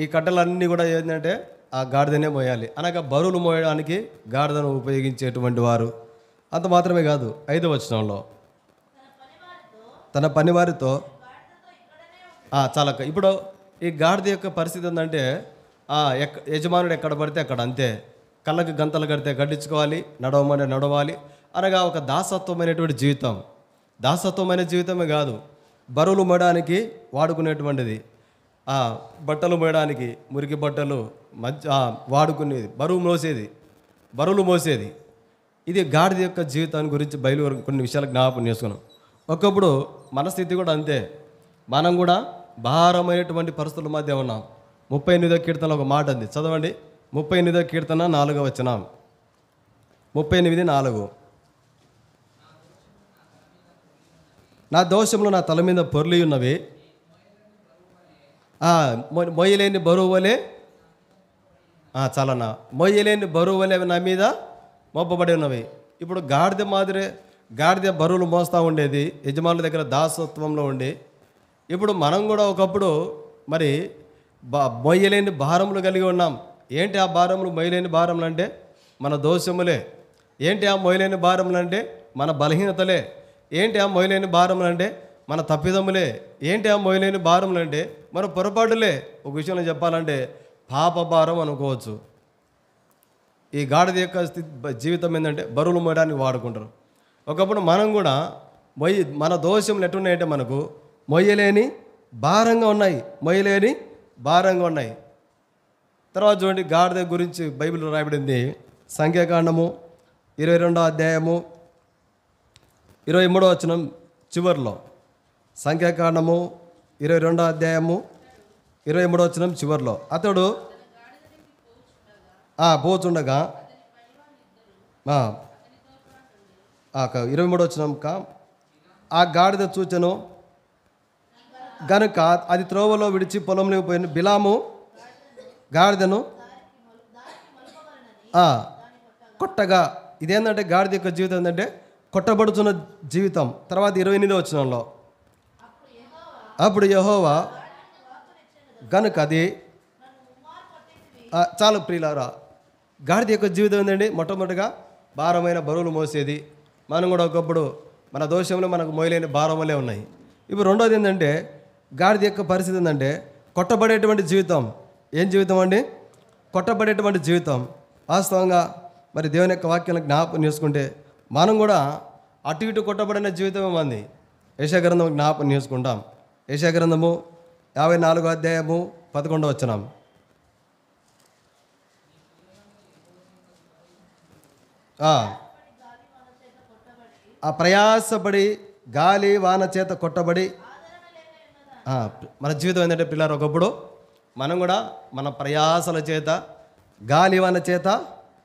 ఈ కట్టెలన్నీ కూడా ఏంటంటే ఆ గాడిదనే మోయాలి అనగా బరువులు మోయడానికి గాడిదను ఉపయోగించేటువంటి వారు. అంత మాత్రమే కాదు, 5వ వచనంలో తన పనివారితో చాలక. ఇప్పుడు ఈ గాడిద యొక్క పరిస్థితి ఏంటంటే యజమానుడు ఎక్కడ పడితే అక్కడ అంతే, కళ్ళకి గంతలు కడితే కట్టించుకోవాలి, నడవమని నడవాలి అనగా ఒక దాసత్వమైనటువంటి జీవితం. దాసత్వమైన జీవితమే కాదు, బరువులు మోయడానికి వాడుకునేటువంటిది, బట్టలు మోయడానికి మురికి బట్టలు వాడుకునేది, బరువులు మోసేది. ఇది గాడిద యొక్క జీవితాన్ని గురించి కొన్ని విషయాలు జ్ఞాపకం చేసుకున్నాం. ఒకప్పుడు మన స్థితి కూడా అంతే, మనం కూడా భారమైనటువంటి పరిస్థితుల మధ్య ఉన్నాం. 38వ కీర్తన ఒక మాట ఉంది, చదవండి. 38వ కీర్తన 4వ వచనం. 38:4. నా దోషంలో నా తల మీద పొర్లి ఉన్నవి, మొయ్యలేని బరువు వలె చాలన్నా, మొయ్యలేని బరువు వలె నా మీద మోపబడి ఉన్నవి. ఇప్పుడు గాడిద బరువులు మోస్తూ ఉండేది, యజమానుల దగ్గర దాసత్వంలో ఉండి. ఇప్పుడు మనం కూడా ఒకప్పుడు మరి మొయ్యలేని భారములు కలిగి ఉన్నాం. ఏంటి ఆ భారములు, మొయ్యలేని భారములు అంటే మన దోషములే. ఏంటి ఆ మొయ్యలేని భారములు అంటే మన బలహీనతలే. ఏంటి ఆ మొయ్యలేని భారములు అంటే మన తప్పిదములే. ఏంటి ఆ మొయ్యలేని భారములు అంటే మన పొరపాటులే. ఒక విషయంలో చెప్పాలంటే పాప భారం అనుకోవచ్చు. ఈ గాడిద యొక్క జీవితం ఏంటంటే బరువులు మోయడానికి వాడుకుంటారు. ఒకప్పుడు మనం కూడా మన దోషములు ఎట్టున్నాయంటే మనకు మొయ్యలేని భారంగా ఉన్నాయి. తర్వాత చూడండి, గాడిద గురించి బైబిల్లో రాయబడింది. సంఖ్యాకాండము 22వ అధ్యాయము 23వ వచనం చివరిలో. సంఖ్యాకాండము 22వ అధ్యాయము 23వ వచనం చివరిలో. అతడు పోచుండగా 23వ వచనం ఆ గాడిద చూచెను గనుక అది త్రోవలో విడిచి పొలంలోకి పోయిన బిలాము గాడిదను కొట్టగా. ఇదేంటంటే గాడిద యొక్క జీవితం ఏంటంటే కొట్టబడుతున్న జీవితం. తర్వాత 28వ వచనంలో అప్పుడు యెహోవా గనుక అది చాలు ప్రియులారా, గాడిద యొక్క జీవితం ఏంటండి, మొట్టమొదటిగా భారమైన బరువులు మోసేది. మనం కూడా ఒకప్పుడు మన దోషంలో మనకు మోయలేని భారములే ఉన్నాయి. ఇప్పుడు రెండోది ఏంటంటే గాడిద యొక్క పరిస్థితి ఏంటంటే కొట్టబడేటువంటి జీవితం. ఏం జీవితం అండి? కొట్టబడేటువంటి జీవితం. వాస్తవంగా మరి దేవుని యొక్క వాక్యాలను జ్ఞాపకం చేసుకుంటే మనం కూడా అటు ఇటు కొట్టబడిన జీవితమే మంది. యెషయా గ్రంథం జ్ఞాపకం చేసుకుంటాం. యెషయా గ్రంథము 54వ అధ్యాయము 11వ వచనం. ప్రయాసపడి గాలి వాన చేత కొట్టబడి మన జీవితం ఏంటంటే పిల్లలు ఒకప్పుడు మనం కూడా మన ప్రయాసల చేత గాలి వాన చేత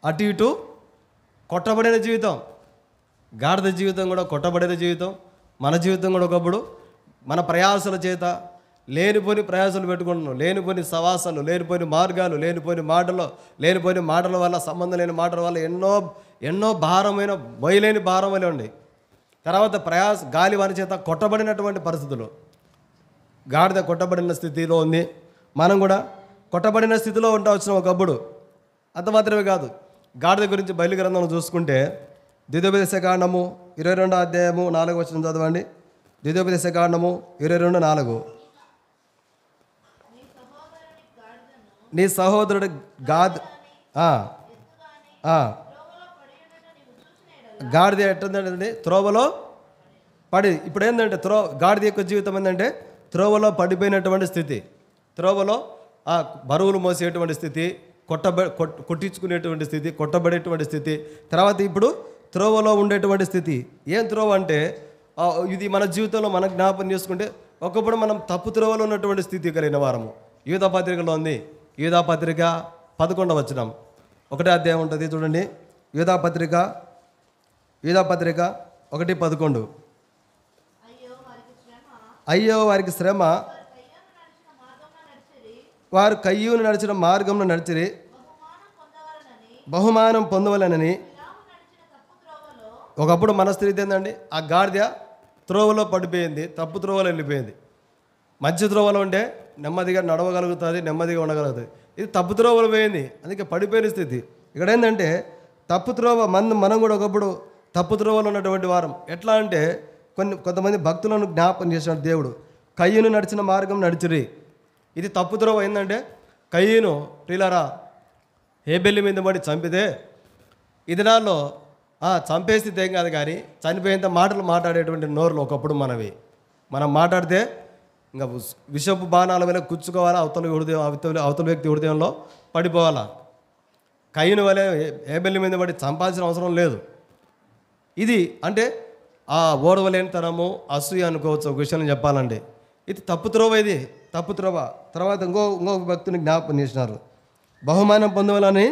అటు ఇటు కొట్టబడిన జీవితం. గాడిద జీవితం కూడా కొట్టబడిన జీవితం. మన జీవితం కూడా ఒకప్పుడు మన ప్రయాసల చేత లేనిపోని ప్రయాసాలు పెట్టుకుంటున్నాం. లేనిపోని సవాసాలు, లేనిపోని మార్గాలు, లేనిపోని మాటల వల్ల, సంబంధం లేని మాటల వల్ల ఎన్నో భారమైన మొయ్యలేని భారం వలె ఉంది. తర్వాత గాలి వాని చేత కొట్టబడినటువంటి పరిస్థితులు. గాడిద కొట్టబడిన స్థితిలో ఉంది, మనం కూడా కొట్టబడిన స్థితిలో ఉండవచ్చును ఒకప్పుడు. అంత మాత్రమే కాదు, గాడిద గురించి బైబిల్ గ్రంథంలో చూసుకుంటే ద్వితీయోపదేశకాండము 22వ అధ్యాయము 4వ వచనం చదవండి. ద్వితీయోపదేశకాండము 22:4. నీ సహోదరుడు గాడిద ఎట్టుందంటే త్రోవలో పడి. ఇప్పుడు ఏంటంటే గాడిద యొక్క జీవితం ఏంటంటే త్రోవలో పడిపోయినటువంటి స్థితి, త్రోవలో బరువులు మోసేటువంటి స్థితి, కొట్టించుకునేటువంటి స్థితి, కొట్టబడేటువంటి స్థితి. తర్వాత ఇప్పుడు త్రోవలో ఉండేటువంటి స్థితి. ఏం త్రోవ అంటే ఇది మన జీవితంలో మనం జ్ఞాపకం చేసుకుంటే ఒకప్పుడు మనం తప్పు త్రోవలో ఉన్నటువంటి స్థితి కలిగిన వారము. యూదా పత్రికలో ఉంది. యూదా పత్రిక 11వ వచనం, 1వ అధ్యాయం ఉంటుంది చూడండి. యూదా పత్రిక 1:11. అయ్యో వారికి శ్రమ, వారు కయ్యూను నడిచిన మార్గంలో నడిచిరి, బహుమానం పొందవలనని. ఒకప్పుడు మన స్థితి ఏంటండి, ఆ గాడిద త్రోవలో పడిపోయింది, తప్పు త్రోవలో వెళ్ళిపోయింది. మంచి త్రోవలో ఉంటే నెమ్మదిగా నడవగలుగుతుంది, నెమ్మదిగా ఉండగలుగుతుంది. ఇది తప్పు త్రోవలో పోయింది, అందుకే పడిపోయిన స్థితి. ఇక్కడ ఏంటంటే తప్పు త్రోవ, మనం కూడా ఒకప్పుడు తప్పు త్రోవలో ఉన్నటువంటి వారం. ఎట్లా అంటే కొంతమంది భక్తులను జ్ఞాపకం చేసినాడు దేవుడు. కయ్యూను నడిచిన మార్గం నడిచిరి. ఇది తప్పు త్రోవ. ఏంటంటే కయ్యూను ప్రియులారా హేబెలు మీద పడి చంపితే ఈ దినాల్లో చంపే స్థితి ఏం కాదు, కానీ చనిపోయేంత మాటలు మాట్లాడేటువంటి నోరులు ఒకప్పుడు మనం మాట్లాడితే ఇంకా విషపు బాణాల వల్ల కూర్చుకోవాలా, అవతల వ్యక్తి హృదయంలో పడిపోవాలా. కయ్యూను వలె హేబెలు మీద పడి చంపాల్సిన అవసరం లేదు. ఇది అంటే ఆ ఓడవలేనితనము, అసూయ అనుకోవచ్చు. ఒక విషయం చెప్పాలంటే ఇది తప్పు త్రోవ. ఇది తప్పు త్రోవ. తర్వాత ఇంకొక భక్తుని జ్ఞాపకం చేసినారు. బహుమానం పొందవాలని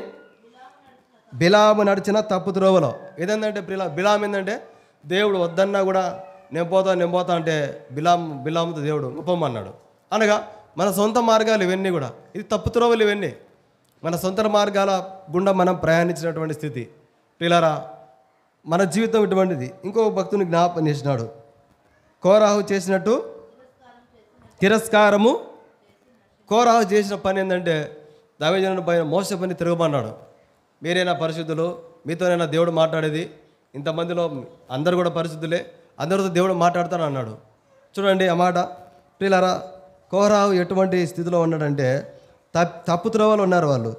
బిలాము నడిచిన తప్పు త్రోవలో. ఇదేంటంటే బిలాం ఏంటంటే దేవుడు వద్దన్నా కూడా నేను పోతా అంటే బిలాముతో దేవుడు గొప్పమన్నాడు. అనగా మన సొంత మార్గాలు ఇవన్నీ కూడా, ఇది తప్పు త్రోవలు ఇవన్నీ. మన సొంత మార్గాల గుండా మనం ప్రయాణించినటువంటి స్థితి. పిల్లరా మన జీవితం ఇటువంటిది. ఇంకో భక్తుని జ్ఞాపకం చేసినాడు. కోరాహు చేసినట్టు తిరస్కారము. కోరాహు చేసిన పని ఏంటంటే దైవజనుని పైన మోస పని తిరగమన్నాడు. మీరైనా పరిశుద్ధులు, మీతోనైనా దేవుడు మాట్లాడేది. ఇంతమందిలో అందరు కూడా పరిశుద్ధులే, అందరితో దేవుడు మాట్లాడతాను అన్నాడు. చూడండి ఆ మాట. పిల్లరా కోరాహు ఎటువంటి స్థితిలో ఉన్నాడంటే తప్పు త్రోవలో ఉన్నారు వాళ్ళు.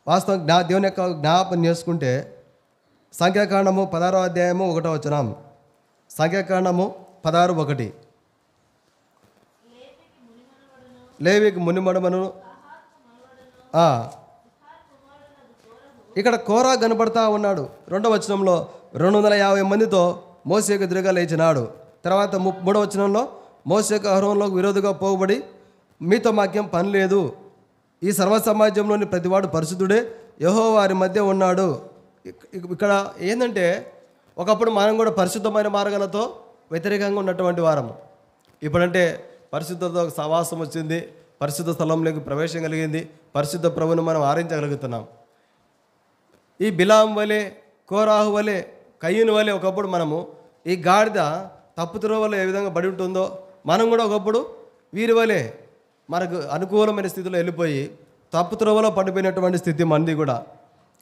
వాస్తవం దేవుని యొక్క జ్ఞాపకం చేసుకుంటే సంఖ్యాకాండము 16వ అధ్యాయము 1వ వచనం. సంఖ్యాకాండము 16:1. లేవికి మునిమడమను. ఇక్కడ కోరా కనపడతా ఉన్నాడు. 2వ వచనంలో 250 మందితో మోసేకు ఎదురుగా లేచినాడు. తర్వాత 3వ వచనంలో మోసేకు అహరోనులకు విరోధంగా పోగుబడి మీతో మాకేం పని లేదు, ఈ సర్వ సమాజంలోని ప్రతివాడు పరిశుద్ధుడే, యెహోవా వారి మధ్య ఉన్నాడు. ఇక్కడ ఏంటంటే ఒకప్పుడు మనం కూడా పరిశుద్ధమైన మార్గాలతో వ్యతిరేకంగా ఉన్నటువంటి వారము. ఇప్పుడంటే పరిశుద్ధతో సహవాసం వచ్చింది, పరిశుద్ధ స్థలంలోకి ప్రవేశం కలిగింది, పరిశుద్ధ ప్రభువును మనం ఆరాధించగలుగుతున్నాం. ఈ బిలాం వలె, కోరాహు వలె, కయ్యూను వలె ఒకప్పుడు మనము ఈ గాడిద తప్పు త్రోవలో ఏ విధంగా పడి ఉంటుందో మనం కూడా ఒకప్పుడు వీరి వలె మనకు అనుకూలమైన స్థితిలో వెళ్ళిపోయి తప్పు త్రోవలో పడిపోయినటువంటి స్థితి మనది కూడా.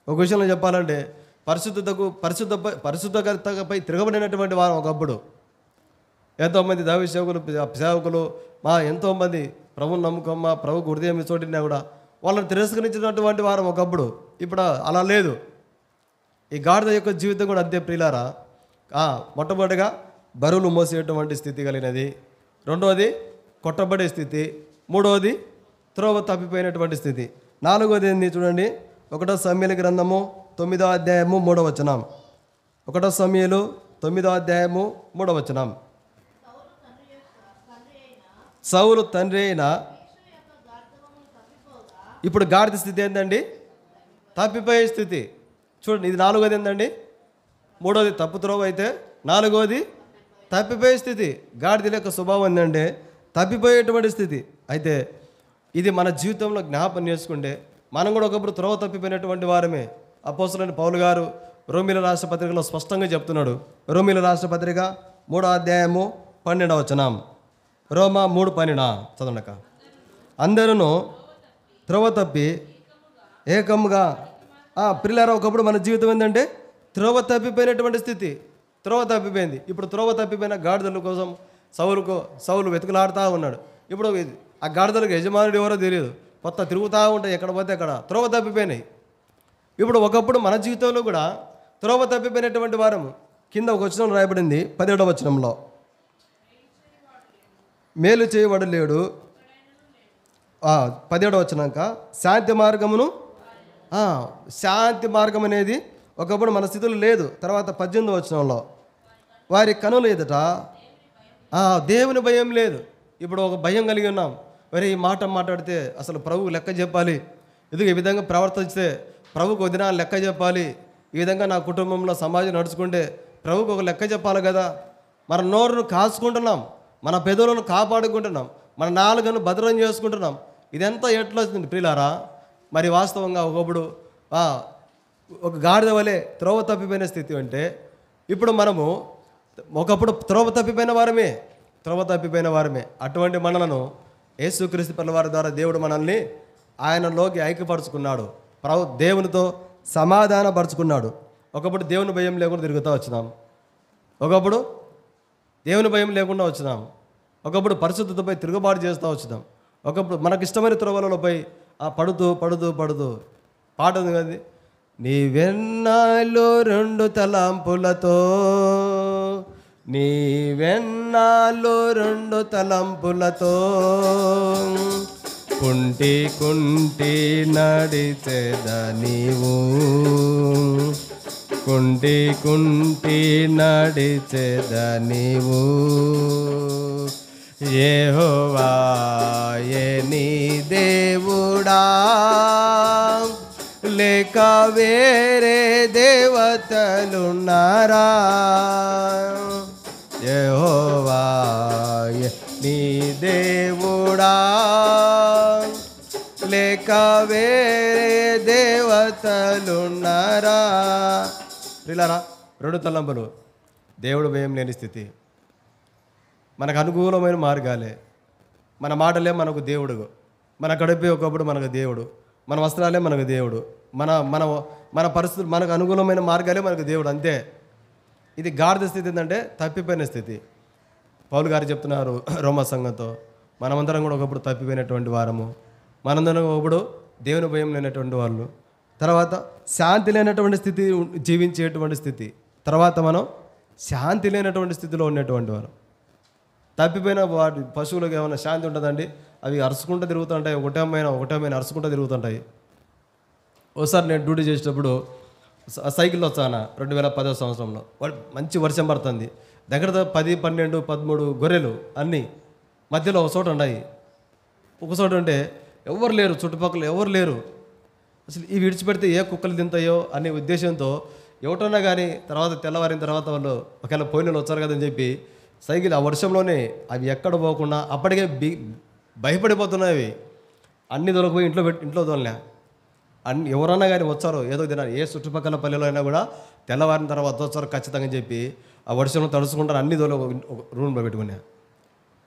ఒక విషయంలో చెప్పాలంటే పరిశుద్ధతపై తిరగబడినటువంటి వారు ఒకప్పుడు. ఎంతోమంది దైవ సేవకులు ఎంతోమంది ప్రభుని నమ్ముకోమ్మ, ప్రభుకు హృదయం చోటినా కూడా వాళ్ళని తిరస్కరించినటువంటి వారు ఒకప్పుడు. ఇప్పుడు అలా లేదు. ఈ గాడిద యొక్క జీవితం కూడా అంతే ప్రియులారా. మొట్టమొదటిగా బరువులు మోసేటువంటి స్థితి కలిగినది, 2వది కొట్టబడే స్థితి, 3వది త్రోవ తప్పిపోయినటువంటి స్థితి, 4వది ఏంది చూడండి. 1 సమూయేలు గ్రంథము 9వ అధ్యాయము 3వ వచనం. 1 సమూయేలు 9వ అధ్యాయము 3వ వచనం. సౌలు తండ్రి అయిన ఇప్పుడు గాడిద స్థితి ఏంటండి? తప్పిపోయే స్థితి. చూడండి, ఇది 4వది ఏంటండి? 3వది తప్పు త్రోవ అయితే 4వది తప్పిపోయే స్థితి. గాడిద యొక్క స్వభావం ఏంటంటే తప్పిపోయేటువంటి స్థితి. అయితే ఇది మన జీవితంలో జ్ఞాపకం చేసుకుంటే మనం కూడా ఒకప్పుడు త్రోవ తప్పిపోయినటువంటి వారమే. అపోస్తలుడైన పౌలు గారు రోమీయుల రాష్ట్ర పత్రికలో స్పష్టంగా చెప్తున్నాడు. రోమీయుల రాష్ట్ర పత్రిక 3వ అధ్యాయము 12వ వచనం. రోమా 3:12 చదవక. అందరూ త్రోవ తప్పి ఏకముగా. పిల్లల ఒకప్పుడు మన జీవితం ఏంటంటే త్రోవ తప్పిపోయినటువంటి స్థితి. త్రోవ తప్పిపోయింది. ఇప్పుడు త్రోవ తప్పిపోయిన గాడిదల కోసం సౌలు వెతుకులాడుతూ ఉన్నాడు. ఇప్పుడు ఆ గాడిదలకు యజమానుడు ఎవరో తెలియదు, కొత్త తిరుగుతూ ఉంటాయి, ఎక్కడ పోతే అక్కడ త్రోవ తప్పిపోయినాయి. ఇప్పుడు ఒకప్పుడు మన జీవితంలో కూడా త్రోవ తప్పిపోయినటువంటి వారము. కింద ఒక వచనం రాయబడింది 17వ వచనంలో, మేలు చేయవాడు లేడు. 17వ వచనంక శాంతి మార్గమును, శాంతి మార్గం అనేది ఒకప్పుడు మన స్థితిలో లేదు. తర్వాత 18వ వచనంలో వారి కనులు ఎదుట దేవుని భయం లేదు. ఇప్పుడు ఒక భయం కలిగి ఉన్నాం. మరి ఈ మాట మాట్లాడితే అసలు ప్రభువు లెక్క చెప్పాలి, ఇది ఈ విధంగా ప్రవర్తిస్తే ప్రభుకు ఒక దినాలు లెక్క చెప్పాలి, ఈ విధంగా నా కుటుంబంలో సమాజం నడుచుకుంటే ప్రభుకు ఒక లెక్క చెప్పాలి కదా. మన నోరును కాచుకుంటున్నాం, మన పెదవులను కాపాడుకుంటున్నాం, మన నాలుకను భద్రం చేసుకుంటున్నాం. ఇదంతా ఎట్లా వస్తుంది ప్రియులారా? మరి వాస్తవంగా ఒకప్పుడు ఒక గాడిద వలె త్రోవ తప్పిపోయిన స్థితి అంటే ఇప్పుడు మనము ఒకప్పుడు త్రోవ తప్పిపోయిన వారమే. అటువంటి మనలను యేసుక్రీస్తు వారి ద్వారా దేవుడు మనల్ని ఆయనలోకి ఐక్యపరుచుకున్నాడు. దేవునితో సమాధానపరుచుకున్నాడు. ఒకప్పుడు దేవుని భయం లేకుండా తిరుగుతూ వచ్చినాం, ఒకప్పుడు దేవుని భయం లేకుండా వచ్చినాం, ఒకప్పుడు పరిశుద్ధతపై తిరుగుబాటు చేస్తూ వచ్చినాం, ఒకప్పుడు మనకిష్టమైన త్రోవలపై పడుతూ పాట ఉంది కదా, నీ వెన్నాలో 2 తలంపులతో, నీ వెన్నాలో 2 తలంపులతో కుంటి నడిచెద నీవు, కుంటి నడిచెద నీవు. యెహోవాయే నీ దేవుడా, లేక వేరే దేవతలున్నారా? యెహోవాయే నీ దేవుడా, లేక వేరే దేవతలున్నారా? ప్రియులారా, 2 తలంపులు, దేవుడు భయం లేని స్థితి, మనకు అనుకూలమైన మార్గాలే, మన మాటలే మనకు దేవుడు, మన గడిపే ఒకప్పుడు మనకు దేవుడు, మన వస్త్రాలే మనకు దేవుడు, మన మన మన పరిస్థితులు మనకు అనుకూలమైన మార్గాలే మనకు దేవుడు, అంతే. ఇది గాడిద స్థితి ఏంటంటే తప్పిపోయిన స్థితి. పౌలు గారు చెప్తున్నారు రోమా సంఘంతో, మనమందరం కూడా ఒకప్పుడు తప్పిపోయినటువంటి వారము, మనందరం ఒకప్పుడు దేవుని భయం లేనటువంటి వాళ్ళు, తర్వాత శాంతి లేనటువంటి స్థితి జీవించేటువంటి స్థితి, తర్వాత మనం శాంతి లేనటువంటి స్థితిలో ఉన్నటువంటి వారు. తప్పిపోయిన వాటి పశువులకు ఏమైనా శాంతి ఉంటుందండి? అవి అరుచుకుంటూ తిరుగుతుంటాయి, ఒకటేమైనా అరుచుకుంటూ తిరుగుతుంటాయి. ఒకసారి నేను డ్యూటీ చేసేటప్పుడు సైకిల్లో వచ్చాను 2010వ సంవత్సరంలో. మంచి వర్షం పడుతుంది, దగ్గర 10, 12, 13 గొర్రెలు అన్నీ మధ్యలో ఒక చోట ఉన్నాయి. ఒక చోట ఉంటే ఎవరు లేరు, చుట్టుపక్కల ఎవరు లేరు. అసలు ఇవి విడిచిపెడితే ఏ కుక్కలు తింటాయో అనే ఉద్దేశంతో ఎవటన్నా కానీ తర్వాత తెల్లవారిన తర్వాత వాళ్ళు ఒకవేళ పోయిన వచ్చారు కదని చెప్పి సైకిల్ ఆ వర్షంలోనే అవి ఎక్కడ పోకుండా అప్పటికే భయపడిపోతున్నాయి. అన్ని దొరకపోయి ఇంట్లో తోలలే. ఎవరన్నా కానీ వచ్చారో ఏదో తినాలి, ఏ చుట్టుపక్కల పల్లెలో అయినా కూడా తెల్లవారిన తర్వాత వచ్చారు ఖచ్చితంగా చెప్పి ఆ వర్షంలో తడుచుకుంటారు, అన్ని దొరక రూమ్లో పెట్టుకున్నా.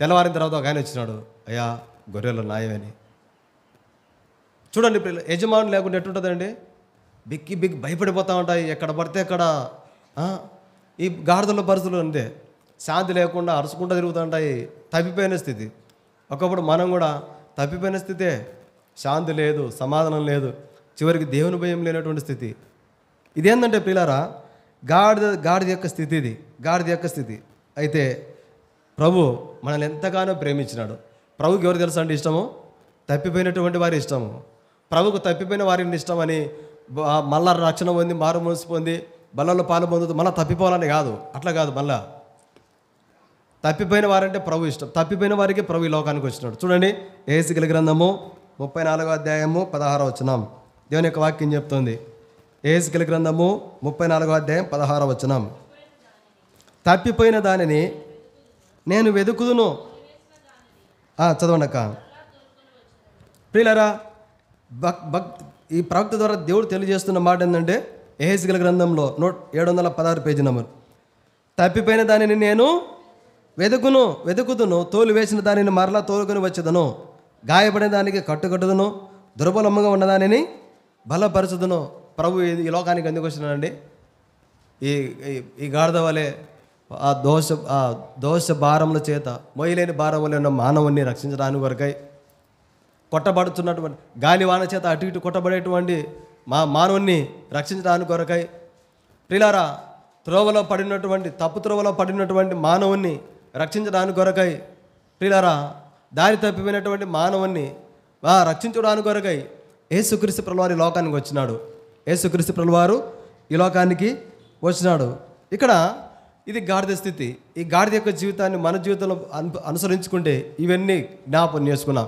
తెల్లవారిన తర్వాత ఒక ఆయన వచ్చినాడు, అయ్యా గొర్రెలు నాయమని. చూడండి యజమానులు లేకుండా ఎట్టుంటుందండి, బిక్కి భయపడిపోతూ ఉంటాయి, ఎక్కడ పడితే అక్కడ. ఈ గాడిదల పరిస్థితులు అంతే, శాంతి లేకుండా అరుచుకుంటూ తిరుగుతూ ఉంటాయి. తప్పిపోయిన స్థితి. ఒకప్పుడు మనం కూడా తప్పిపోయిన స్థితే, శాంతి లేదు, సమాధానం లేదు, చివరికి దేవుని భయం లేనటువంటి స్థితి. ఇదేంటంటే ప్రియులారా, గాడిద యొక్క స్థితి, ఇది గాడిద యొక్క స్థితి. అయితే ప్రభు మనల్ని ఎంతగానో ప్రేమించినాడు. ప్రభుకి ఎవరు తెలుసా అండి ఇష్టము? తప్పిపోయినటువంటి వారి ఇష్టము. ప్రభుకు తప్పిపోయిన వారిని ఇష్టమని మళ్ళా రక్షణ పొంది మారు మనసు పొంది బలలో పాలు పొందుతూ మళ్ళీ తప్పిపోవాలని కాదు, అట్లా కాదు. మళ్ళా తప్పిపోయిన వారంటే ప్రభు ఇష్టం. తప్పిపోయిన వారికి ప్రభు ఈ లోకానికి వచ్చినాడు. చూడండి, యెహెజ్కేలు గ్రంథము 34వ అధ్యాయము 16వ వచనం దేవుని యొక్క వాక్యం చెప్తుంది. యెహెజ్కేలు గ్రంథము 34వ అధ్యాయం 16వ వచనం, తప్పిపోయిన దానిని నేను వెతుకుదును. చదవండి అక్క. ప్రియులారా, ఈ ప్రవక్త ద్వారా దేవుడు తెలియజేస్తున్న మాట ఏంటంటే యెహెజ్కేలు గ్రంథంలో 716 పేజీ నెంబర్, తప్పిపోయిన దానిని నేను వెతుకుదును, తోలు వేసిన దానిని మరలా తోలుకొని వచ్చేదను, గాయపడిన దానికి కట్టుకట్టుదును, దుర్బలముగా ఉన్నదానిని బలపరచుదును. ప్రభు ఈ లోకానికి ఎందుకు వచ్చినాడండి? ఈ గాడిద వలె ఆ దోష భారముల చేత మొయ్యలేని భారం వల్ల ఉన్న మానవుని రక్షించడానికి వరకై, కొట్టబడుతున్నటువంటి గాలివాన చేత అటు ఇటు కొట్టబడేటువంటి మానవుని రక్షించడానికి కొరకై, ప్రియులారా తప్పు త్రోవలో పడినటువంటి మానవుని రక్షించడానికి కొరకై, ప్రియులారా దారి తప్పిపోయినటువంటి మానవుని రక్షించడానికి కొరకై యేసుక్రీస్తు ప్రభువారు లోకానికి వచ్చినాడు. యేసుక్రీస్తు ప్రభువారు ఈ లోకానికి వచ్చినాడు. ఇక్కడ ఇది గాడిద స్థితి. ఈ గాడిద యొక్క జీవితాన్ని మన జీవితంలో అనుసరించుకుంటే ఇవన్నీ జ్ఞాపకం చేసుకున్నాం.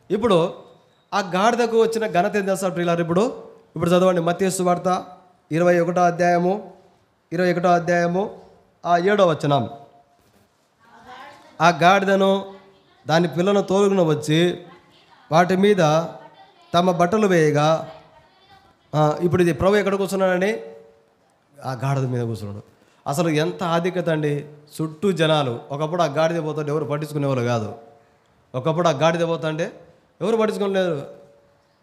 ఇప్పుడు ఆ గాడిదకు వచ్చిన ఘనత ఏం చేస్తారు ప్రియులారు? ఇప్పుడు చదవండి మత్తయి సువార్త 21వ అధ్యాయము 7వ వచనం. ఆ గాడిదను దాని పిల్లను తోలుగున వచ్చి వాటి మీద తమ బట్టలు వేయగా, ఇప్పుడు ఇది ప్రభు ఎక్కడ కూర్చున్నాడండి? ఆ గాడిద మీద కూర్చున్నాడు. అసలు ఎంత ఆధిక్యత అండి! చుట్టూ జనాలు. ఒకప్పుడు ఆ గాడిద పోతుంటే ఎవరు పట్టించుకునేవాళ్ళు కాదు. ఒకప్పుడు ఆ గాడిద పోతుంటే ఎవరు పట్టించుకోలేరు.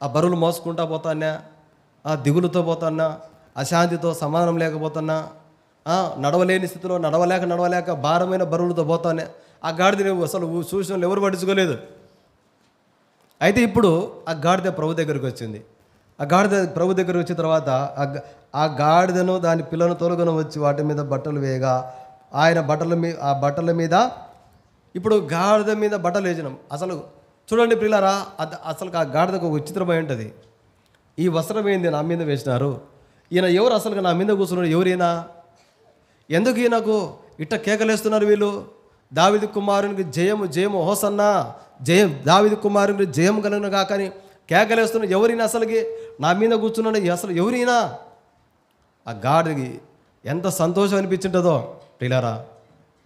ఆ బరువులు మోసుకుంటా పోతాన్నా, ఆ దిగులుతో పోతాన్నా, అశాంతితో సమాధానం లేకపోతున్నా, నడవలేని స్థితిలో నడవలేక భారమైన బరువులతో పోతానే ఆ గాడిద అసలు చూసిన ఎవరు పట్టించుకోలేదు. అయితే ఇప్పుడు ఆ గాడిద ప్రభు దగ్గరికి వచ్చింది. ఆ గాడిద ప్రభు దగ్గరికి వచ్చిన తర్వాత ఆ గాడిదను దాని పిల్లను తొలగను వచ్చి వాటి మీద బట్టలు వేయగా ఆయన ఆ బట్టల మీద ఇప్పుడు గాడిద మీద బట్టలు వేసినాం. అసలు చూడండి ప్రియులారా, అసలు ఆ గాడిదకు ఒక విచిత్రమై ఉంటుంది. ఈ వస్త్రం ఏంది నా మీద వేసినారు? ఈయన ఎవరు? అసలు నా మీద కూర్చున్నాడు ఎవరైనా? ఎందుకు ఈయనకు ఇట్ట కేకలేస్తున్నారు వీళ్ళు? దావీదు కుమారునికి జయము జయము, హోసన్నా జయం, దావీదు కుమారునికి జయం కలుగును కాకని కేకలేస్తున్నారు. ఎవరైనా అసలుకి నా మీద కూర్చున్నాడు అసలు ఎవరైనా? ఆ గాడిదకి ఎంత సంతోషం అనిపించింటుందో ప్రియులారా.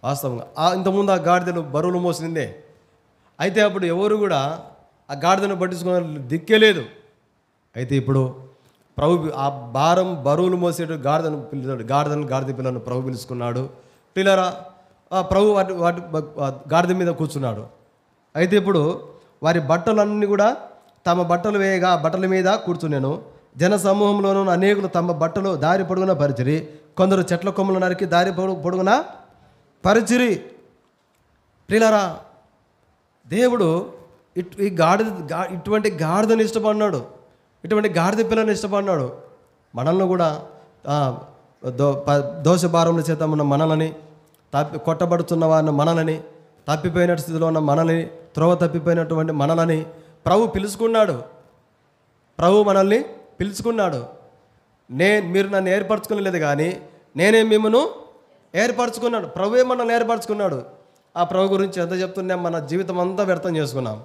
వాస్తవంగా ఇంతకుముందు ఆ గాడిదను బరువులు మోసిందే. అయితే అప్పుడు ఎవరు కూడా ఆ గాడిదను పట్టించుకునే దిక్కే లేదు. అయితే ఇప్పుడు ప్రభు ఆ బరువులు మోసేటు గాడిదను పిలుస్తాడు. గాడిద పిల్లను ప్రభు పిలుచుకున్నాడు. పిల్లరా ప్రభు వాటి గాడిద మీద కూర్చున్నాడు. అయితే ఇప్పుడు వారి బట్టలన్నీ కూడా తమ బట్టలు వేయగా బట్టల మీద కూర్చున్నాను. జన సమూహంలోనూ అనేకులు తమ బట్టలు దారి పొడుగున పరిచిరి. కొందరు చెట్ల కొమ్మలు నరికి దారి పొడుగున పరిచిరి. ప్రియులారా, దేవుడు ఇటువంటి గాడిదను ఇష్టపడినాడు. ఇటువంటి గాడిద పిల్లని ఇష్టపడినాడు. మనల్ని కూడా దోష భారముల చేత ఉన్న మనలని, కొట్టబడుతున్న వారిని మనలని, తప్పిపోయిన స్థితిలో ఉన్న మనల్ని, త్రోవ తప్పిపోయినటువంటి మనలని ప్రభు పిలుచుకున్నాడు. ప్రభు మనల్ని పిలుచుకున్నాడు. మీరు నన్ను ఏర్పరచుకోలేదు కానీ నేనే మిమ్మల్ని ఏర్పరచుకున్నాడు. ప్రభువే మనల్ని ఏర్పరచుకున్నాడు. ఆ ప్రభు గురించి ఎంత చెప్తున్నాం? మన జీవితం అంతా వ్యర్థం చేసుకున్నాం.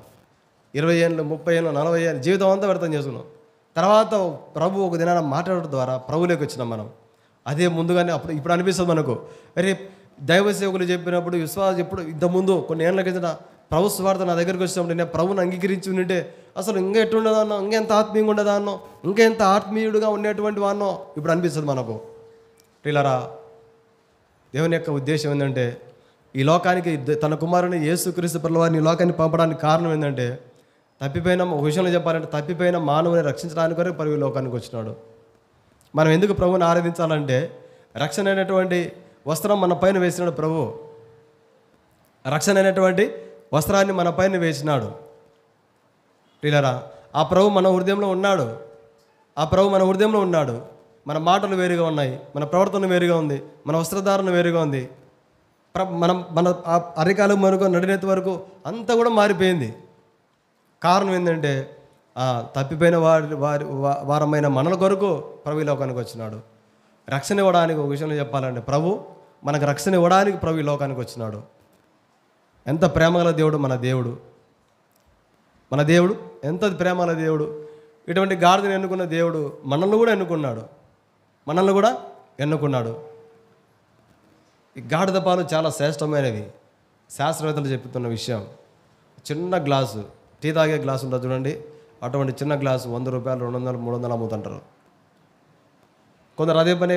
20 ఏళ్ళు 30 ఏళ్ళు 40 ఏళ్ళు జీవితం అంతా వ్యర్థం చేసుకున్నాం. తర్వాత ప్రభు ఒక దినాన మాట్లాడడం ద్వారా ప్రభులోకి వచ్చినాం మనం. అదే ముందుగానే ఇప్పుడు అనిపిస్తుంది మనకు, అరే దైవ సేవకులు చెప్పినప్పుడు విశ్వాసం ఎప్పుడు ఇంతకుముందు కొన్ని ఏళ్ళ కింద ప్రభు స్వార్థ నా దగ్గరికి వచ్చినప్పుడు నేను ప్రభుని అంగీకరించి ఉంటే అసలు ఇంకా ఎట్లుండేదాన్నో, ఇంకెంత ఆత్మీయంగా ఉండేదాన్నో, ఇంకెంత ఆత్మీయుడుగా ఉండేటువంటి వాన్నో ఇప్పుడు అనిపిస్తుంది మనకు. ప్రియులారా, దేవుని యొక్క ఉద్దేశం ఏంటంటే ఈ లోకానికి తన కుమారుని యేసుక్రీస్తు ప్రభువారిని ఈ లోకాన్ని పంపడానికి కారణం ఏంటంటే తప్పిపోయిన ఒక విషయంలో చెప్పాలంటే తప్పిపోయిన మానవుని రక్షించడానికి వరకు ప్రభు ఈ లోకానికి వచ్చినాడు. మనం ఎందుకు ప్రభుని ఆరాధించాలంటే రక్షణ అయినటువంటి వస్త్రం మన పైన వేసినాడు ప్రభు. రక్షణ అయినటువంటి వస్త్రాన్ని మన పైన వేసినాడు. ప్రియులారా, ఆ ప్రభు మన హృదయంలో ఉన్నాడు. ఆ ప్రభు మన హృదయంలో ఉన్నాడు. మన మాటలు వేరుగా ఉన్నాయి, మన ప్రవర్తన వేరుగా ఉంది, మన వస్త్రధారణ వేరుగా ఉంది. మన అరికాలు వరకు నడినెత్తి వరకు అంతా కూడా మారిపోయింది. కారణం ఏంటంటే తప్పిపోయిన వారమైన మనల కొరకు ప్రభు ఈ లోకానికి వచ్చినాడు. రక్షణ ఇవ్వడానికి ఒక విషయంలో చెప్పాలంటే ప్రభు మనకు రక్షణ ఇవ్వడానికి ప్రభు ఈ లోకానికి వచ్చినాడు. ఎంత ప్రేమగల దేవుడు మన దేవుడు! మన దేవుడు ఎంత ప్రేమగల దేవుడు! ఇటువంటి గాడిదను ఎన్నుకున్న దేవుడు మనల్ని కూడా ఎన్నుకున్నాడు. ఈ గాడిద పాలు చాలా శ్రేష్టమైనవి. శాస్త్రవేత్తలు చెప్తున్న విషయం. చిన్న గ్లాసు, టీ తాగే గ్లాసు ఉంటుంది చూడండి, అటువంటి చిన్న గ్లాసు 100 రూపాయలు 200 300 అమ్ముతుంటారు. కొందరు అదే పని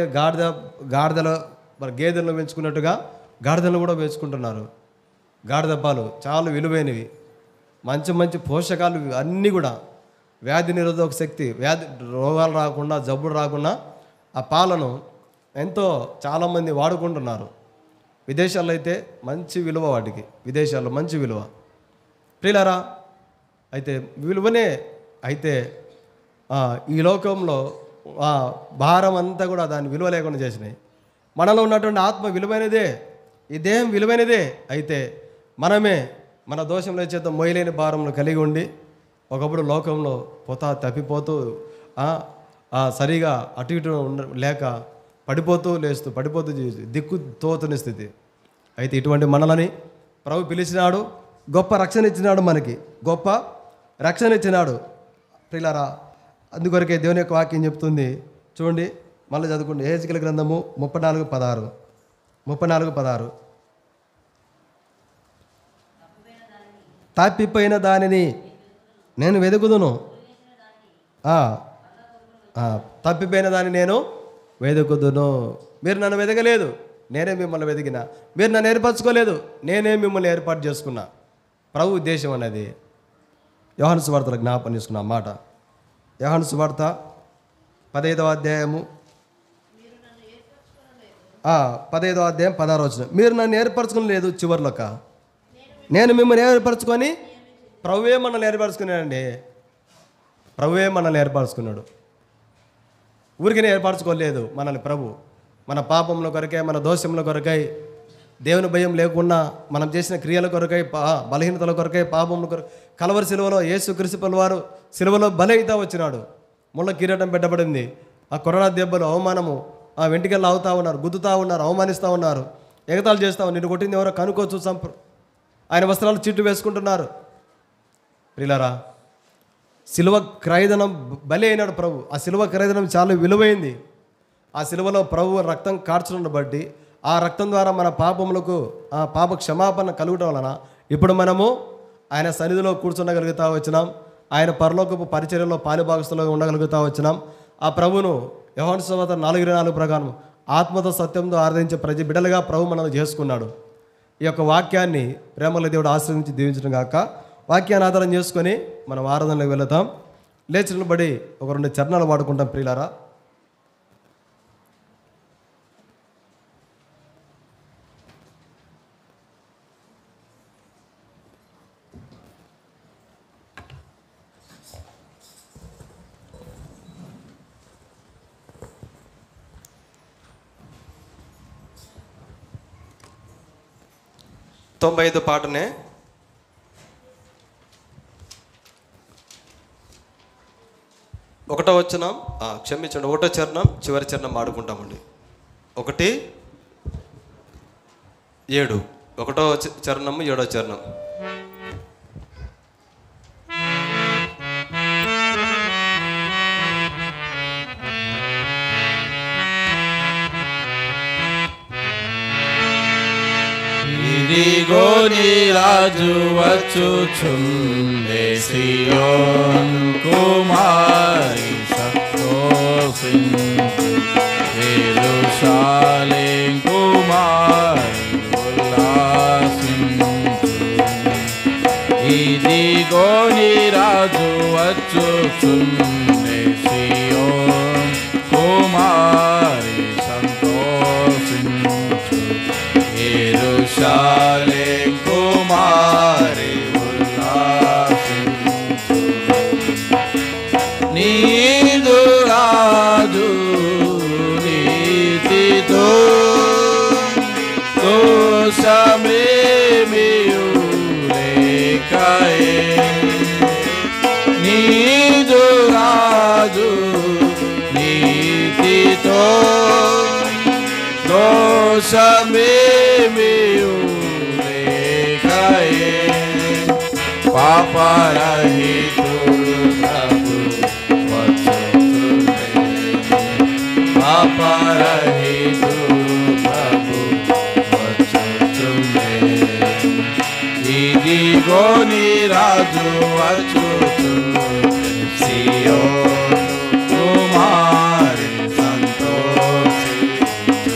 గాడిదలో మరి గేదెలను పెంచుకున్నట్టుగా గాడిదలను కూడా పెంచుకుంటున్నారు. గాడిద పాలు చాలా విలువైనవి, మంచి పోషకాలు అన్నీ కూడా, వ్యాధి నిరోధక శక్తి, రోగాలు రాకుండా జబ్బులు రాకుండా ఆ పాలను ఎంతో చాలామంది వాడుకుంటున్నారు. విదేశాల్లో అయితే మంచి విలువ, వాటికి విదేశాల్లో మంచి విలువ. ప్రియులారా, అయితే విలువనే అయితే ఈ లోకంలో భారం అంతా కూడా దాని విలువ లేకుండా చేసినాయి. మనలో ఉన్నటువంటి ఆత్మ విలువైనదే, ఈ దేహం విలువైనదే. అయితే మనమే మన దోషంలో చేత మొయ్యలేని భారంలో కలిగి ఉండి ఒకప్పుడు లోకంలో తప్పిపోతూ సరిగా అటు ఇటు లేక పడిపోతూ లేస్తూ పడిపోతూ దిక్కు తోతుని స్థితి. అయితే ఇటువంటి మనలని ప్రభు పిలిచినాడు, గొప్ప రక్షణ ఇచ్చినాడు, మనకి గొప్ప రక్షణ ఇచ్చినాడు ప్రియులారా. అందుకొరకే దేవుని యొక్క వాక్యం చెప్తుంది, చూడండి మళ్ళీ చదువుకోండి. యెహెజ్కేలు గ్రంథము 34:16 తప్పిపోయిన దానిని నేను వెతుకుదును, తప్పిపోయిన దాన్ని నేను వెతుకుదును. మీరు నన్ను వెతకలేదు, నేనే మిమ్మల్ని వెతికినా. మీరు నన్ను ఏర్పరచుకోలేదు, నేనే మిమ్మల్ని ఏర్పాటు చేసుకున్నా. ప్రభు ఉద్దేశం అనేది యోహాను సువార్తలో జ్ఞాపకం చేసుకున్న మాట. యోహాను సువార్త 15వ అధ్యాయము 15వ అధ్యాయం 16వ వచనం. మీరు నన్ను ఏర్పరచుకోలేదు చివరిలోక, నేను మిమ్మల్ని ఏర్పరచుకొని. ప్రభువే మనల్ని ఏర్పరచుకున్నాడండి. ప్రభువే మనల్ని ఏర్పరచుకున్నాడు, ఊరికనే ఏర్పరచుకోలేదు మనల్ని ప్రభు. మన పాపంలో కొరకై, మన దోషంలో కొరకై, దేవుని భయం లేకుండా మనం చేసిన క్రియల కొరకై, బలహీనతల కొరకై, పాపంలో కొరకై కలవరి సిలువలో యేసుక్రీస్తు వారు సిలువలో బలైతా వచ్చినాడు. ముళ్ళ కిరీటం పెట్టబడింది. ఆ కరోనా దెబ్బలు, అవమానము, ఆ వెంటికల్లో అవుతా ఉన్నారు, గుద్దుతూ ఉన్నారు, అవమానిస్తూ ఉన్నారు, ఎగతాళి చేస్తా ఉన్నారు. నిన్ను కొట్టింది ఎవరో కనుకోవచ్చు, ఆయన వస్త్రాలు చిట్టు వేసుకుంటున్నారు. ప్రియులారా, సిలువ క్రయధనం బలి అయినాడు ప్రభు. ఆ సిలువ క్రయధనం చాలా విలువైంది. ఆ సిలువలో ప్రభు రక్తం కార్చడం బట్టి, ఆ రక్తం ద్వారా మన పాపములకు ఆ పాప క్షమాపణ కలుగటం వలన ఇప్పుడు మనము ఆయన సన్నిధిలో కూర్చుండగలుగుతా వచ్చినాం. ఆయన పరలోకపు పరిచర్యలో పాలుభాగస్తులో ఉండగలుగుతా వచ్చినాం. ఆ ప్రభును యోహాను సువార్త 4:4 ప్రకారం ఆత్మతో సత్యంతో ఆరాధించే ప్రతి బిడ్డలుగా ప్రభు మనల్ని చేసుకున్నాడు. ఈ యొక్క వాక్యాన్ని ప్రేమల దేవుడు ఆశ్రయించి దీవించడం కాక, వాక్యాన్ని ఆధారం చేసుకొని మనం ఆరాధనలోకి వెళతాం. లేచిన బడి ఒక 2 చరణాలు వాడుకుంటాం ప్రియులారా. తొంభై 95 పాటనే ఒకటో వచనం, క్షమించండి, ఒకటో చరణం చివరి చరణం ఆడుకుంటామండి. 1:7 ఒకటో చరణము 7వ చరణం. ఇదిగో నీ రాజు వచ్చుచుండే, సియోను కుమారి సంతోషించు, యెరూషలేం కుమారి ఉల్లాసించు. ఇదిగో నీ రాజు వచ్చుచుండే, సియోను కుమారి సంతోషించు, యెరూషలేం కుమారి ఉల్లాసించు. నీదు రాజు నీతితో దోషమేమియు లేకయే, నీదు రాజు నీతితో దోషమేమియు లేకయే, పాపరహితుడు ప్రభు వచ్చుచుండే, పాపరహితుడు ప్రభు వచ్చుచుండే. ఇదిగో నీ రాజు వచ్చుచుండే, సియోను కుమారి సంతోషించు,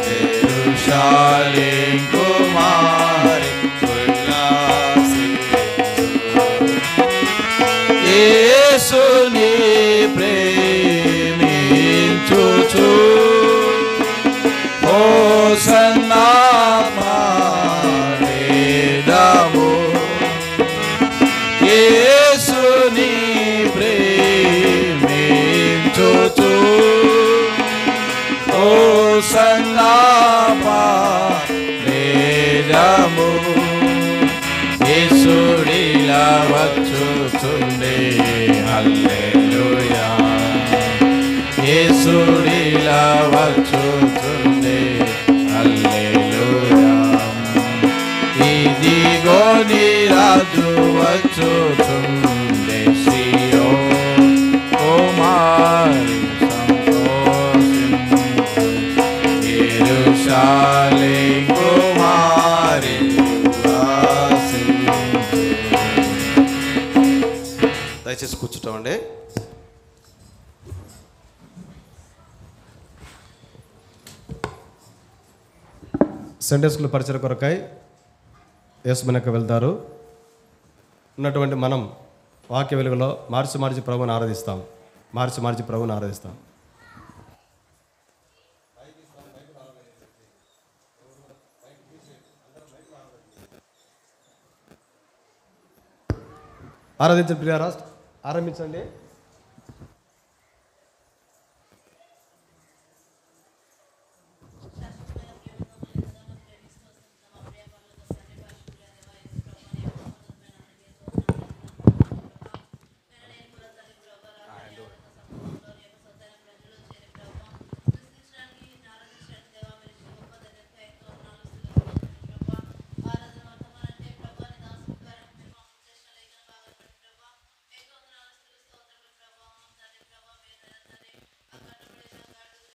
యెరూషలేం కుమారి ఉల్లాసించు. యేసుని ప్రేమించుచు, హోసన్నా పాడెదము. యేసుని ప్రేమించుచు, హోసన్నా పాడెదము. యేసుడిలా వచ్చుచుండే, హల్లెలూయా. యేసుడిలా వచ్చుచుండే హల్లెలూయా ఇదిగో నీ రాజు వచ్చుచుండే సియోను కుమారి సంతోషించు యెరూషలేము కుమారి ఉల్లాసించు. దయచేసి కూర్చుంటామండి. సండే స్కూల్ పరిచయ కొరకై యేసు వెనక వెళ్తారు. ఉన్నటువంటి మనం వాక్య వెలుగులో మార్చి ప్రభువుని ఆరాధిస్తాం. మార్చి ప్రభువుని ఆరాధిస్తాం. ఆరాధించండి ప్రియారా, ఆరంభించండి.